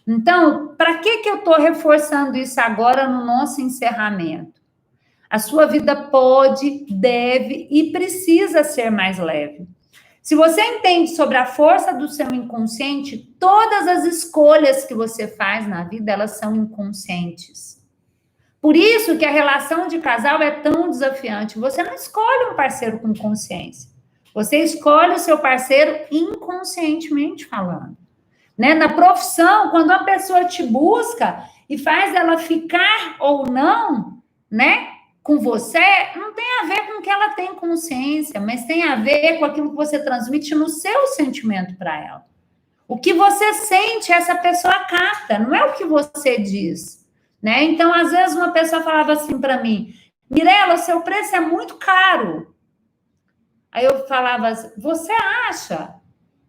Então, para que eu estou reforçando isso agora no nosso encerramento? A sua vida pode, deve e precisa ser mais leve. Se você entende sobre a força do seu inconsciente, todas as escolhas que você faz na vida, elas são inconscientes. Por isso que a relação de casal é tão desafiante. Você não escolhe um parceiro com consciência. Você escolhe o seu parceiro inconscientemente falando. Né? Na profissão, quando uma pessoa te busca e faz ela ficar ou não, né, com você, não tem a ver com o que ela tem consciência, mas tem a ver com aquilo que você transmite no seu sentimento para ela. O que você sente, essa pessoa capta, não é o que você diz. Né? Então, às vezes, uma pessoa falava assim para mim, Mirela, seu preço é muito caro. Aí eu falava assim, você acha?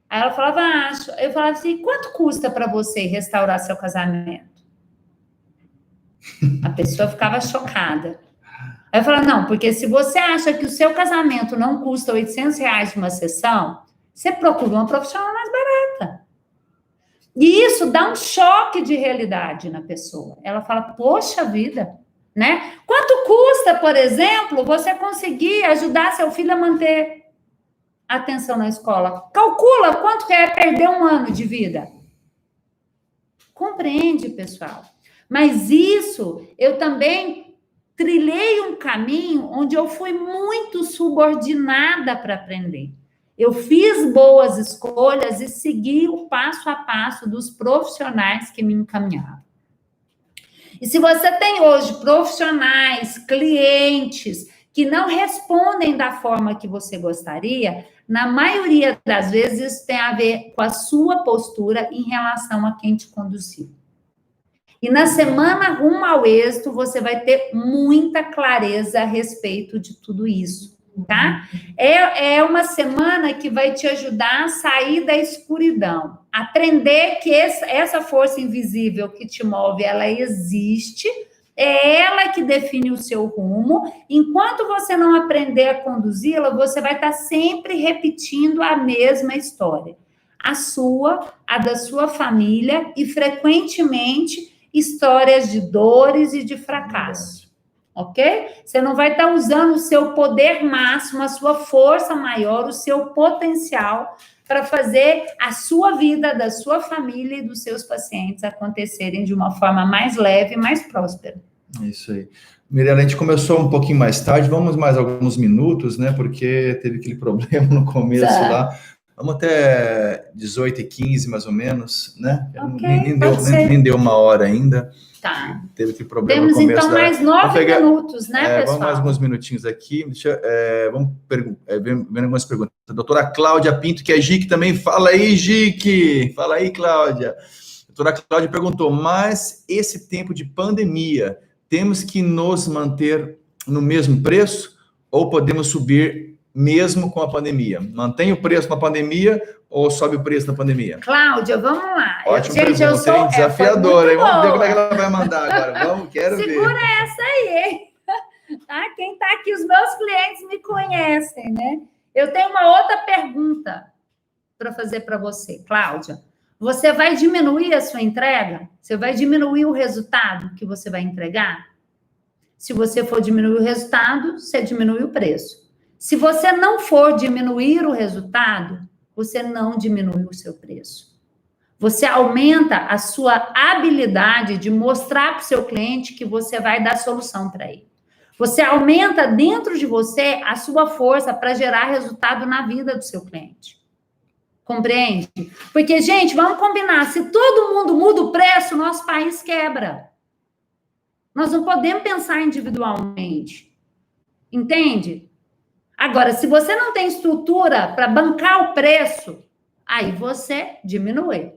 Aí ela falava, acho. Eu falava assim, quanto custa para você restaurar seu casamento? A pessoa ficava chocada. Aí eu falava, não, porque se você acha que o seu casamento não custa R$800 de uma sessão, você procura uma profissional mais barata. E isso dá um choque de realidade na pessoa. Ela fala, poxa vida, né? Quanto custa, por exemplo, você conseguir ajudar seu filho a manter a atenção na escola? Calcula quanto é perder um ano de vida. Compreende, pessoal? Mas isso, eu também trilhei um caminho onde eu fui muito subordinada para aprender. Eu fiz boas escolhas e segui o passo a passo dos profissionais que me encaminhavam. E se você tem hoje profissionais, clientes, que não respondem da forma que você gostaria, na maioria das vezes isso tem a ver com a sua postura em relação a quem te conduziu. E na semana rumo ao êxito, você vai ter muita clareza a respeito de tudo isso. Tá? É uma semana que vai te ajudar a sair da escuridão, aprender que essa força invisível que te move, ela existe, é ela que define o seu rumo. Enquanto você não aprender a conduzi-la, você vai estar sempre repetindo a mesma história, a sua, a da sua família e frequentemente histórias de dores e de fracasso. Ok? Você não vai estar usando o seu poder máximo, a sua força maior, o seu potencial para fazer a sua vida, da sua família e dos seus pacientes acontecerem de uma forma mais leve e mais próspera. Isso aí. Mirela, a gente começou um pouquinho mais tarde, vamos mais alguns minutos, né? Porque teve aquele problema no começo lá. Vamos até 18h15, mais ou menos, né? Okay, nem deu uma hora ainda. Tá. Teve aquele problema no começo. Temos, então, mais 9 minutos, né, pessoal? Vamos mais alguns minutinhos aqui. Vamos vendo algumas perguntas. A doutora Cláudia Pinto, que é Gique também. Fala aí, Gique! Fala aí, Cláudia. A doutora Cláudia perguntou, mas esse tempo de pandemia, temos que nos manter no mesmo preço ou podemos subir mesmo com a pandemia? Mantém o preço na pandemia ou sobe o preço na pandemia? Cláudia, vamos lá. Ótima pergunta, eu sou desafiadora. Vamos ver como é que ela vai mandar agora. Quero ver. Segura essa aí. Tá? Quem está aqui, os meus clientes me conhecem, né? Eu tenho uma outra pergunta para fazer para você, Cláudia. Você vai diminuir a sua entrega? Você vai diminuir o resultado que você vai entregar? Se você for diminuir o resultado, você diminui o preço. Se você não for diminuir o resultado, você não diminui o seu preço. Você aumenta a sua habilidade de mostrar para o seu cliente que você vai dar solução para ele. Você aumenta dentro de você a sua força para gerar resultado na vida do seu cliente. Compreende? Porque, gente, vamos combinar, se todo mundo muda o preço, nosso país quebra. Nós não podemos pensar individualmente. Entende? Agora, se você não tem estrutura para bancar o preço, aí você diminui.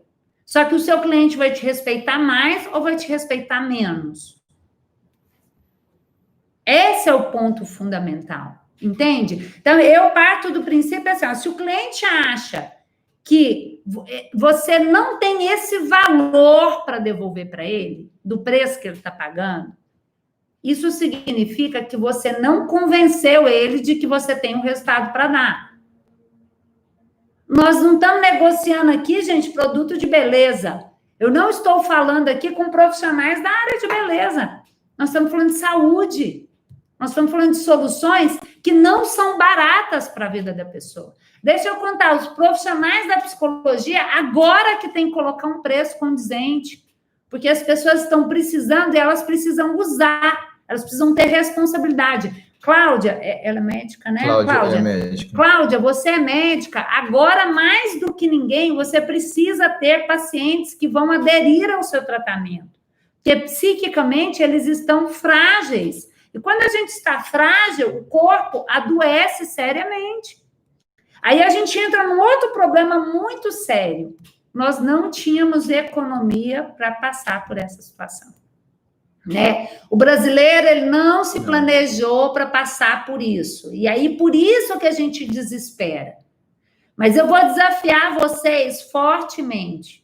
Só que o seu cliente vai te respeitar mais ou vai te respeitar menos? Esse é o ponto fundamental, entende? Então, eu parto do princípio assim, ó, se o cliente acha que você não tem esse valor para devolver para ele, do preço que ele está pagando, isso significa que você não convenceu ele de que você tem um resultado para dar. Nós não estamos negociando aqui, gente, produto de beleza. Eu não estou falando aqui com profissionais da área de beleza. Nós estamos falando de saúde. Nós estamos falando de soluções que não são baratas para a vida da pessoa. Deixa eu contar, os profissionais da psicologia agora que tem que colocar um preço condizente, porque as pessoas estão precisando e elas precisam usar, elas precisam ter responsabilidade. Cláudia, ela é médica, né? Cláudia é médica. Cláudia, você é médica. Agora, mais do que ninguém, você precisa ter pacientes que vão aderir ao seu tratamento. Porque psiquicamente eles estão frágeis. E quando a gente está frágil, o corpo adoece seriamente. Aí a gente entra num outro problema muito sério. Nós não tínhamos economia para passar por essa situação. Né? O brasileiro ele não se planejou para passar por isso. E aí, por isso que a gente desespera. Mas eu vou desafiar vocês fortemente.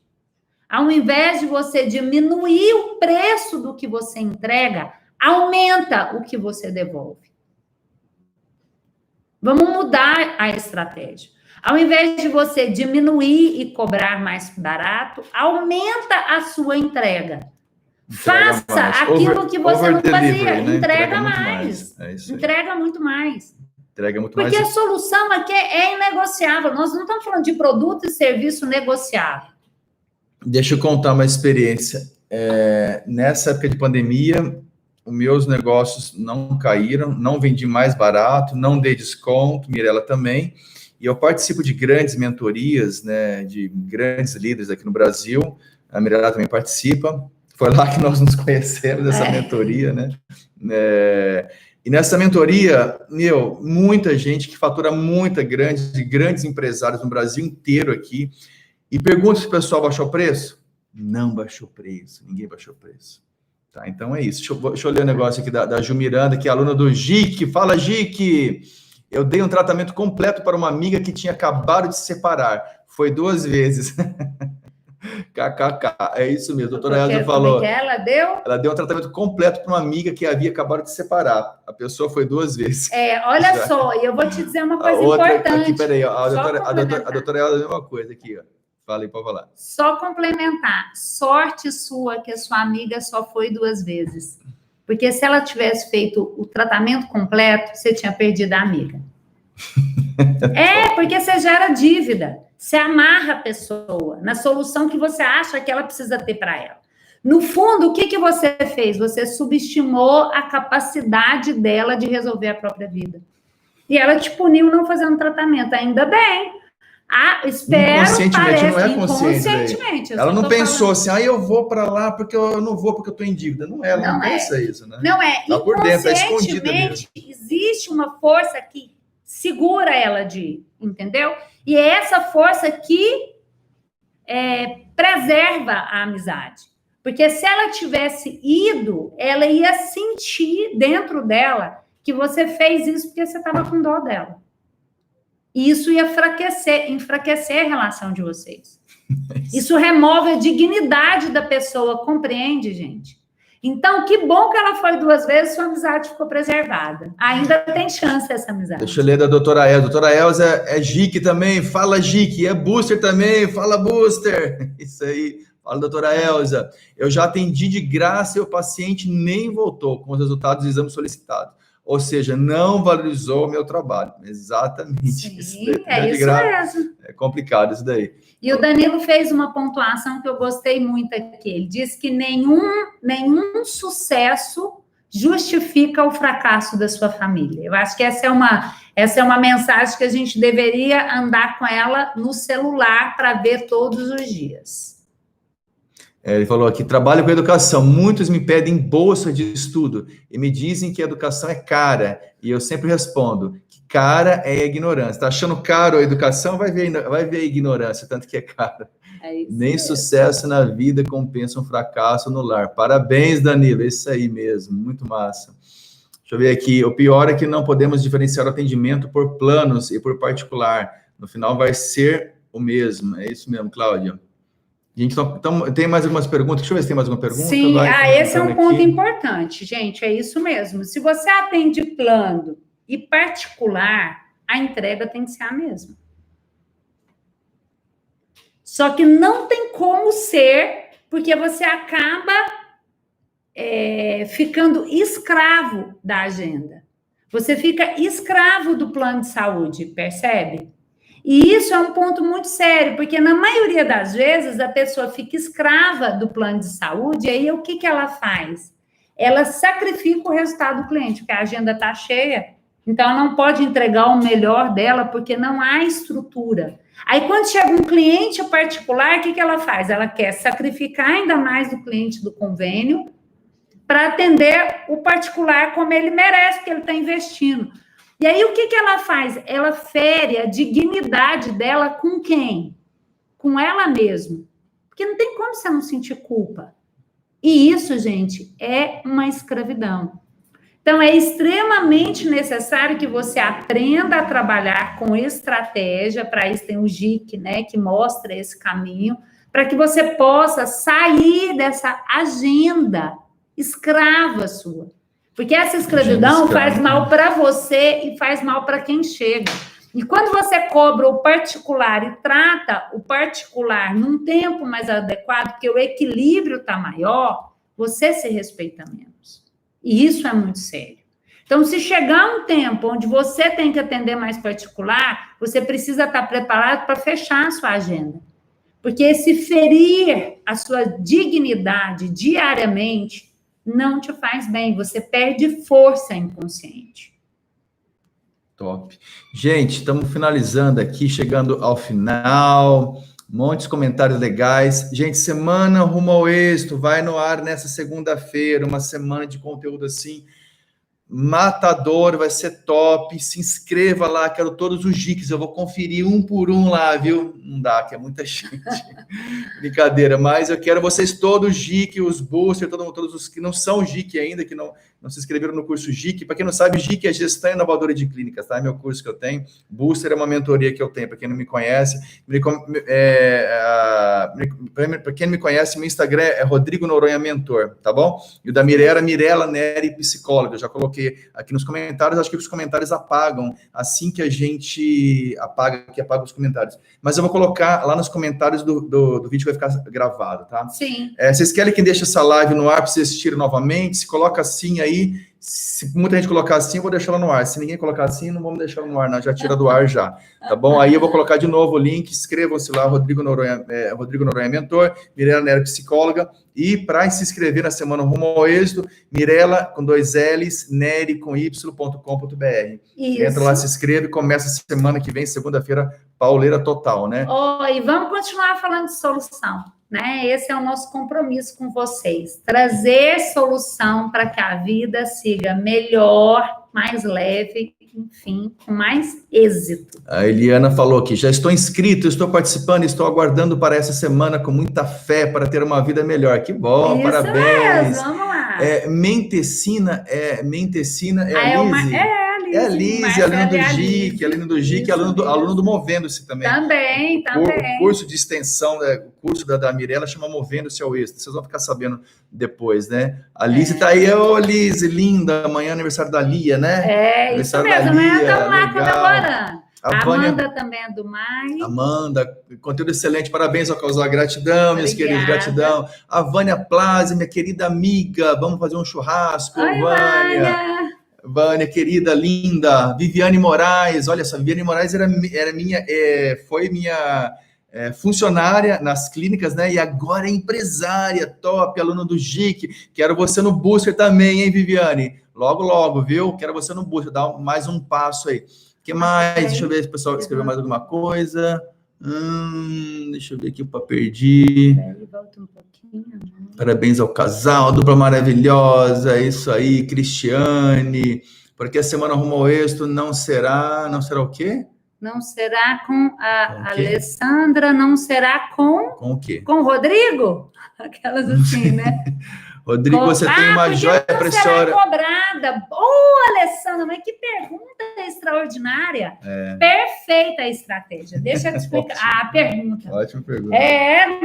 Ao invés de você diminuir o preço do que você entrega, aumenta o que você devolve. Vamos mudar a estratégia. Ao invés de você diminuir e cobrar mais barato, aumenta a sua entrega. Faça mais. Aquilo que você não fazia. Né? Entrega mais. Entrega muito mais. Entrega muito Porque mais. A solução aqui é inegociável. Nós não estamos falando de produto e serviço negociável. Deixa eu contar uma experiência. Nessa época de pandemia, os meus negócios não caíram, não vendi mais barato, não dei desconto, Mirela também. E eu participo de grandes mentorias, né, de grandes líderes aqui no Brasil. A Mirela também participa. Foi lá que nós nos conhecemos, nessa mentoria, né? E nessa mentoria, muita gente que fatura grandes empresários no Brasil inteiro aqui. E pergunta se o pessoal baixou o preço? Não baixou o preço, ninguém baixou o preço. Tá, então é isso. Deixa eu ler o negócio aqui da Ju Miranda, que é aluna do GIC. Fala, GIC! Eu dei um tratamento completo para uma amiga que tinha acabado de se separar. Foi 2 vezes. KKK, é isso mesmo, a doutora Elza falou. Que ela deu? Ela deu um tratamento completo para uma amiga que havia acabado de se separar. A pessoa foi 2 vezes. Olha só, e eu vou te dizer uma coisa importante. Aqui, peraí, a doutora Elza deu uma coisa aqui, ó. Fala aí, pode falar. Só complementar. Sorte sua que a sua amiga só foi 2 vezes. Porque se ela tivesse feito o tratamento completo, você tinha perdido a amiga. Porque você gera dívida. Você amarra a pessoa na solução que você acha que ela precisa ter para ela. No fundo, o que você fez? Você subestimou a capacidade dela de resolver a própria vida. E ela te puniu não fazendo tratamento. Ainda bem. Espero, inconscientemente, não é conscientemente. Ela não pensou assim, eu vou para lá porque eu não vou porque eu estou em dívida. Não é, ela não pensa isso, né? Não é. Tá por dentro, tá escondida mesmo. Existe uma força que segura ela de ir, entendeu? E é essa força que preserva a amizade. Porque se ela tivesse ido, ela ia sentir dentro dela que você fez isso porque você estava com dó dela. E isso ia enfraquecer a relação de vocês. Isso remove a dignidade da pessoa, compreende, gente? Então, que bom que ela foi 2 vezes, sua amizade ficou preservada. Ainda tem chance essa amizade. Deixa eu ler da doutora Elza. Doutora Elza é GIC também, fala GIC. É Booster também, fala Booster. Isso aí, fala doutora Elza. Eu já atendi de graça e o paciente nem voltou com os resultados do exame solicitado. Ou seja, não valorizou o meu trabalho. Exatamente. Sim, isso mesmo. É complicado isso daí. E o Danilo fez uma pontuação que eu gostei muito aqui. Ele disse que nenhum sucesso justifica o fracasso da sua família. Eu acho que essa é uma mensagem que a gente deveria andar com ela no celular para ver todos os dias. Ele falou aqui, trabalho com educação, muitos me pedem bolsa de estudo e me dizem que a educação é cara, e eu sempre respondo que cara é a ignorância. Tá achando caro a educação? Vai ver a ignorância, tanto que é cara. Nem sucesso na vida compensa um fracasso no lar. Parabéns, Danilo, é isso aí mesmo, muito massa. Deixa eu ver aqui, o pior é que não podemos diferenciar o atendimento por planos e por particular. No final vai ser o mesmo. É isso mesmo, Cláudia. Gente, tem mais algumas perguntas? Deixa eu ver se tem mais alguma pergunta. Sim, esse é um ponto importante, gente, é isso mesmo. Se você atende plano e particular, a entrega tem que ser a mesma. Só que não tem como ser, porque você acaba ficando escravo da agenda. Você fica escravo do plano de saúde, percebe? E isso é um ponto muito sério, porque na maioria das vezes a pessoa fica escrava do plano de saúde, e aí o que ela faz? Ela sacrifica o resultado do cliente, porque a agenda está cheia, então ela não pode entregar o melhor dela, porque não há estrutura. Aí quando chega um cliente particular, o que ela faz? Ela quer sacrificar ainda mais o cliente do convênio para atender o particular como ele merece, porque ele está investindo. E aí, o que ela faz? Ela fere a dignidade dela com quem? Com ela mesma. Porque não tem como você não sentir culpa. E isso, gente, é uma escravidão. Então, é extremamente necessário que você aprenda a trabalhar com estratégia. Para isso tem o GIC, né, que mostra esse caminho, para que você possa sair dessa agenda escrava sua. Porque essa escravidão faz mal para você e faz mal para quem chega. E quando você cobra o particular e trata o particular num tempo mais adequado, porque o equilíbrio está maior, você se respeita menos. E isso é muito sério. Então, se chegar um tempo onde você tem que atender mais particular, você precisa estar preparado para fechar a sua agenda. Porque se ferir a sua dignidade diariamente não te faz bem, você perde força inconsciente. Top. Gente, estamos finalizando aqui, chegando ao final, montes de comentários legais. Gente, semana rumo ao êxito, vai no ar nessa segunda-feira, uma semana de conteúdo assim, matador, vai ser top. Se inscreva lá, quero todos os GICs, eu vou conferir um por um lá, viu? Não dá, que é muita gente. Brincadeira, mas eu quero vocês todos GIC, os boosters, todos os que não são GIC ainda, que não se inscreveram no curso GIC. Para quem não sabe, GIC é Gestão Inovadora de Clínicas, tá? É meu curso que eu tenho. Booster é uma mentoria que eu tenho, para quem não me conhece. Para quem não me conhece, meu Instagram é Rodrigo Noronha Mentor, tá bom? E o da Mirela Neri Psicóloga, eu já coloquei aqui nos comentários. Acho que os comentários apagam assim que a gente apaga os comentários. Mas eu vou colocar lá nos comentários do vídeo que vai ficar gravado, tá? Sim. Vocês querem que deixe essa live no ar para vocês assistirem novamente? Se coloca assim aí. Se muita gente colocar assim, eu vou deixar ela no ar. Se ninguém colocar assim, não vamos deixar ela no ar, não. Já tira do ar já, tá bom? Aí eu vou colocar de novo o link. Inscrevam-se lá, Rodrigo Noronha Mentor, Mirela Neri Psicóloga. E para se inscrever na Semana Rumo ao Êxito, Mirela com 2 L's, Neri com y.com.br. Entra lá, se inscreve, começa a semana que vem, segunda-feira, pauleira total, né? E vamos continuar falando de solução, né? Esse é o nosso compromisso com vocês. Trazer solução para que a vida siga melhor, mais leve, enfim, com mais êxito. A Eliana falou aqui, já estou inscrito, estou participando, estou aguardando para essa semana com muita fé para ter uma vida melhor. Que bom, isso parabéns. Mesmo, vamos lá. Mentecina é a Lise. É a Lise, aluna do GIC, aluno do Movendo-se também. Também. O curso de extensão, o curso da Mirela chama Movendo-se ao Êxito. Vocês vão ficar sabendo depois, né? A Lise tá aí, Lise, linda, amanhã é aniversário da Lia, né? Isso mesmo, amanhã estamos lá comemorando. A Amanda também é do MAI. Amanda, conteúdo excelente, parabéns ao Causar, gratidão, meus queridos, gratidão. A Vânia Plaza, minha querida amiga, vamos fazer um churrasco, Oi, Vânia, querida, linda. Viviane Moraes, olha só, Viviane Moraes foi minha funcionária nas clínicas, né? E agora é empresária, top, aluna do GIC. Quero você no Booster também, hein, Viviane? Logo, viu? Quero você no Booster, dá mais um passo aí. O que mais? Deixa eu ver se o pessoal escreveu mais alguma coisa. Deixa eu ver aqui, perdi. Volta um pouquinho. Parabéns ao casal, dupla maravilhosa, isso aí, Cristiane. Porque a Semana Rumo ao Êxito não será o quê? Não será com a Alessandra, não será com... Com o quê? Com o Rodrigo? Aquelas assim, né? Rodrigo, você tem uma joia preciosa. Cobrada. Alessandra, mas que pergunta extraordinária. Perfeita a estratégia. Deixa eu te explicar a pergunta. Ótima pergunta.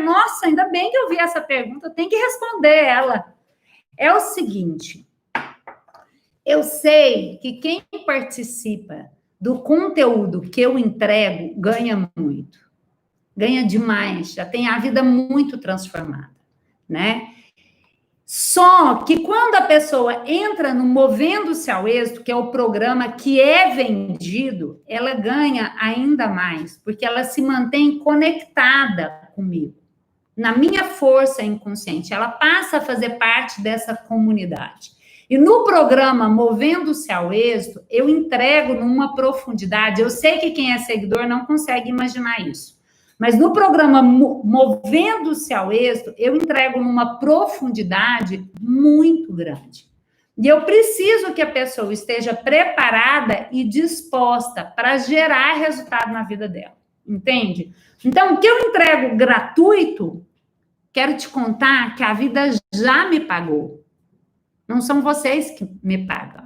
Nossa, ainda bem que eu vi essa pergunta, eu tenho que responder ela. É o seguinte, eu sei que quem participa do conteúdo que eu entrego ganha muito, ganha demais, já tem a vida muito transformada, né? Só que quando a pessoa entra no Movendo-se ao Êxito, que é o programa que é vendido, ela ganha ainda mais, porque ela se mantém conectada comigo, na minha força inconsciente, ela passa a fazer parte dessa comunidade. E no programa Movendo-se ao Êxito, eu entrego numa profundidade, eu sei que quem é seguidor não consegue imaginar isso, mas no programa Movendo-se ao Êxito, eu entrego numa profundidade muito grande. E eu preciso que a pessoa esteja preparada e disposta para gerar resultado na vida dela. Entende? Então, o que eu entrego gratuito, quero te contar que a vida já me pagou. Não são vocês que me pagam.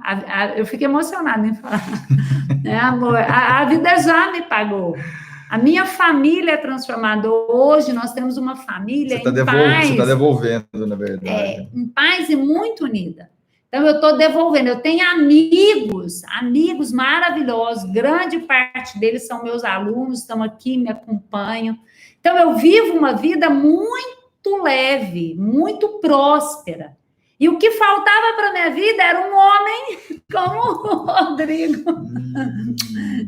Eu fico emocionada em falar. Amor? A vida já me pagou. A minha família é transformada. Hoje nós temos uma família em paz. Você está devolvendo, na verdade. Em paz e muito unida. Então, eu estou devolvendo. Eu tenho amigos maravilhosos. Grande parte deles são meus alunos, estão aqui, me acompanham. Então, eu vivo uma vida muito leve, muito próspera. E o que faltava para a minha vida era um homem como o Rodrigo.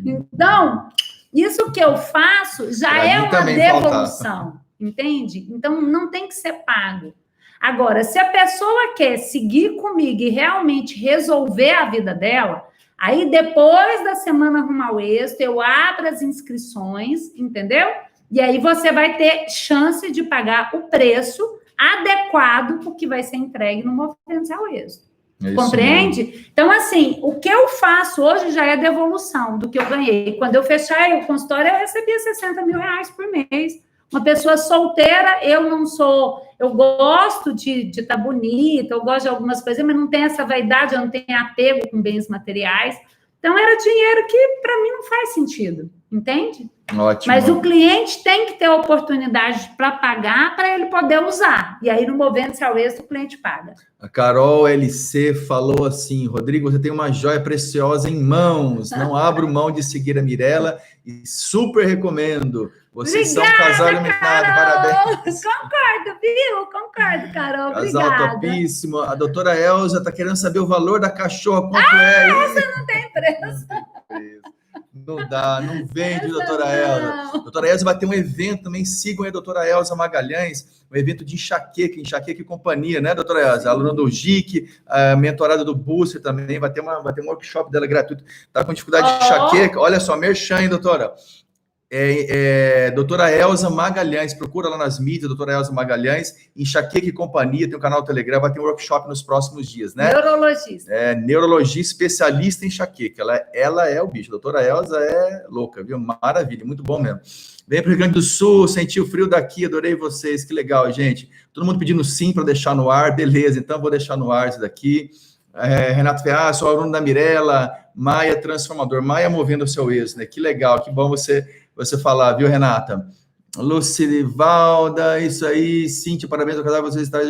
Então, isso que eu faço já é uma devolução, entende? Então, não tem que ser pago. Agora, se a pessoa quer seguir comigo e realmente resolver a vida dela, aí depois da Semana Rumo ao Êxito, eu abro as inscrições, entendeu? E aí você vai ter chance de pagar o preço adequado para o que vai ser entregue no Movendo-se ao Êxito. Compreende? Mesmo. Então, assim, o que eu faço hoje já é devolução do que eu ganhei. Quando eu fechar o consultório, eu recebia 60 mil reais por mês. Uma pessoa solteira, eu não sou... Eu gosto de estar bonita, eu gosto de algumas coisas, mas não tenho essa vaidade, eu não tenho apego com bens materiais. Então, era dinheiro que, para mim, não faz sentido. Entende? Ótimo. Mas o cliente tem que ter a oportunidade para pagar, para ele poder usar. E aí, no Movendo-se ao Êxito, o cliente paga. A Carol LC falou assim: Rodrigo, você tem uma joia preciosa em mãos. Não abro mão de seguir a Mirella e super recomendo. Vocês são um casal iluminado, parabéns. Concordo, viu? Concordo, Carol. Casal obrigada. Topíssimo. A doutora Elza está querendo saber o valor da cachorra. Quanto essa não tem preço. Não dá, não vende, doutora Elza. Doutora Elza vai ter um evento também, sigam a doutora Elza Magalhães, um evento de enxaqueca e companhia, né, doutora Elza? Aluna do GIC, a mentorada do Booster também, vai ter um workshop dela gratuito. Tá com dificuldade de enxaqueca? Olha só, merchan, hein, doutora? Doutora Elza Magalhães, procura lá nas mídias, doutora Elza Magalhães, enxaqueca e companhia, tem um canal no Telegram, vai ter um workshop nos próximos dias, né? Neurologista. Neurologia especialista em enxaqueca, ela é o bicho, doutora Elza é louca, viu? Maravilha, muito bom mesmo. Vem para o Rio Grande do Sul, senti o frio daqui, adorei vocês, que legal, gente. Todo mundo pedindo sim para deixar no ar, beleza, então vou deixar no ar isso daqui. Renato Ferraz, sou aluno da Mirella, Maia Transformador, Maia Movendo o seu êxito, né? Que legal, que bom você falar, viu, Renata? Lucilivalda, isso aí, Cíntia, parabéns ao casal, vocês estão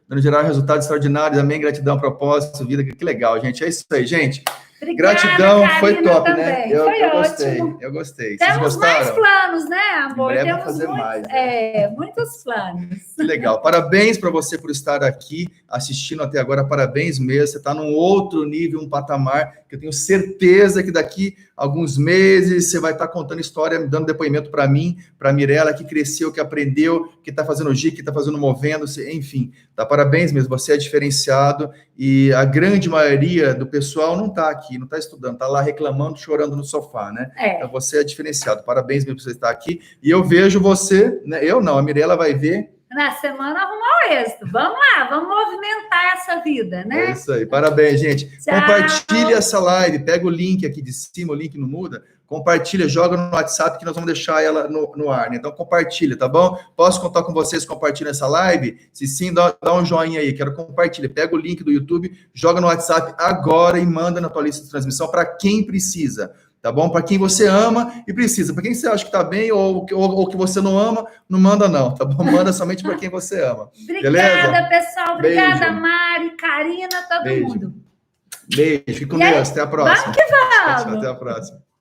dando gerar resultados extraordinários, amém, gratidão, propósito, vida, que legal, gente, é isso aí, gente. Obrigada, gratidão, Karina, foi top, também. né? Eu gostei. Temos vocês gostaram? mais planos, né, amor? Em breve Temos fazer mais. Né? Muitos planos. Que legal. Parabéns para você por estar aqui assistindo até agora. Parabéns mesmo. Você está num outro nível, um patamar que eu tenho certeza que daqui a alguns meses você vai estar contando história, dando depoimento para mim, para a Mirella, que cresceu, que aprendeu, que está fazendo o GIC, que está fazendo Movendo-se, enfim. Tá? Parabéns mesmo. Você é diferenciado e a grande maioria do pessoal não está aqui, não está estudando, está lá reclamando, chorando no sofá, né? Então você é diferenciado. Parabéns mesmo por você estar aqui. E eu vejo você, né? Eu não, a Mirella vai ver. Na Semana Rumo ao Êxito. Vamos lá, vamos movimentar essa vida, né? É isso aí. Parabéns, gente. Tchau. Compartilhe essa live. Pega o link aqui de cima, o link não muda. compartilha, joga no WhatsApp que nós vamos deixar ela no ar, né? Então compartilha, tá bom? Posso contar com vocês, compartilha essa live? Se sim, dá um joinha aí, quero compartilhar. Pega o link do YouTube, joga no WhatsApp agora e manda na tua lista de transmissão para quem precisa, tá bom? Para quem você ama e precisa. Para quem você acha que tá bem ou que você não ama, não manda não, tá bom? Manda somente para quem você ama. Obrigada, beleza? pessoal. Obrigada, Beijo. Mari, Karina, todo Beijo. mundo. Beijo. Fique com E aí, Deus. Até a próxima. vamos que vamos. Tchau, até a próxima.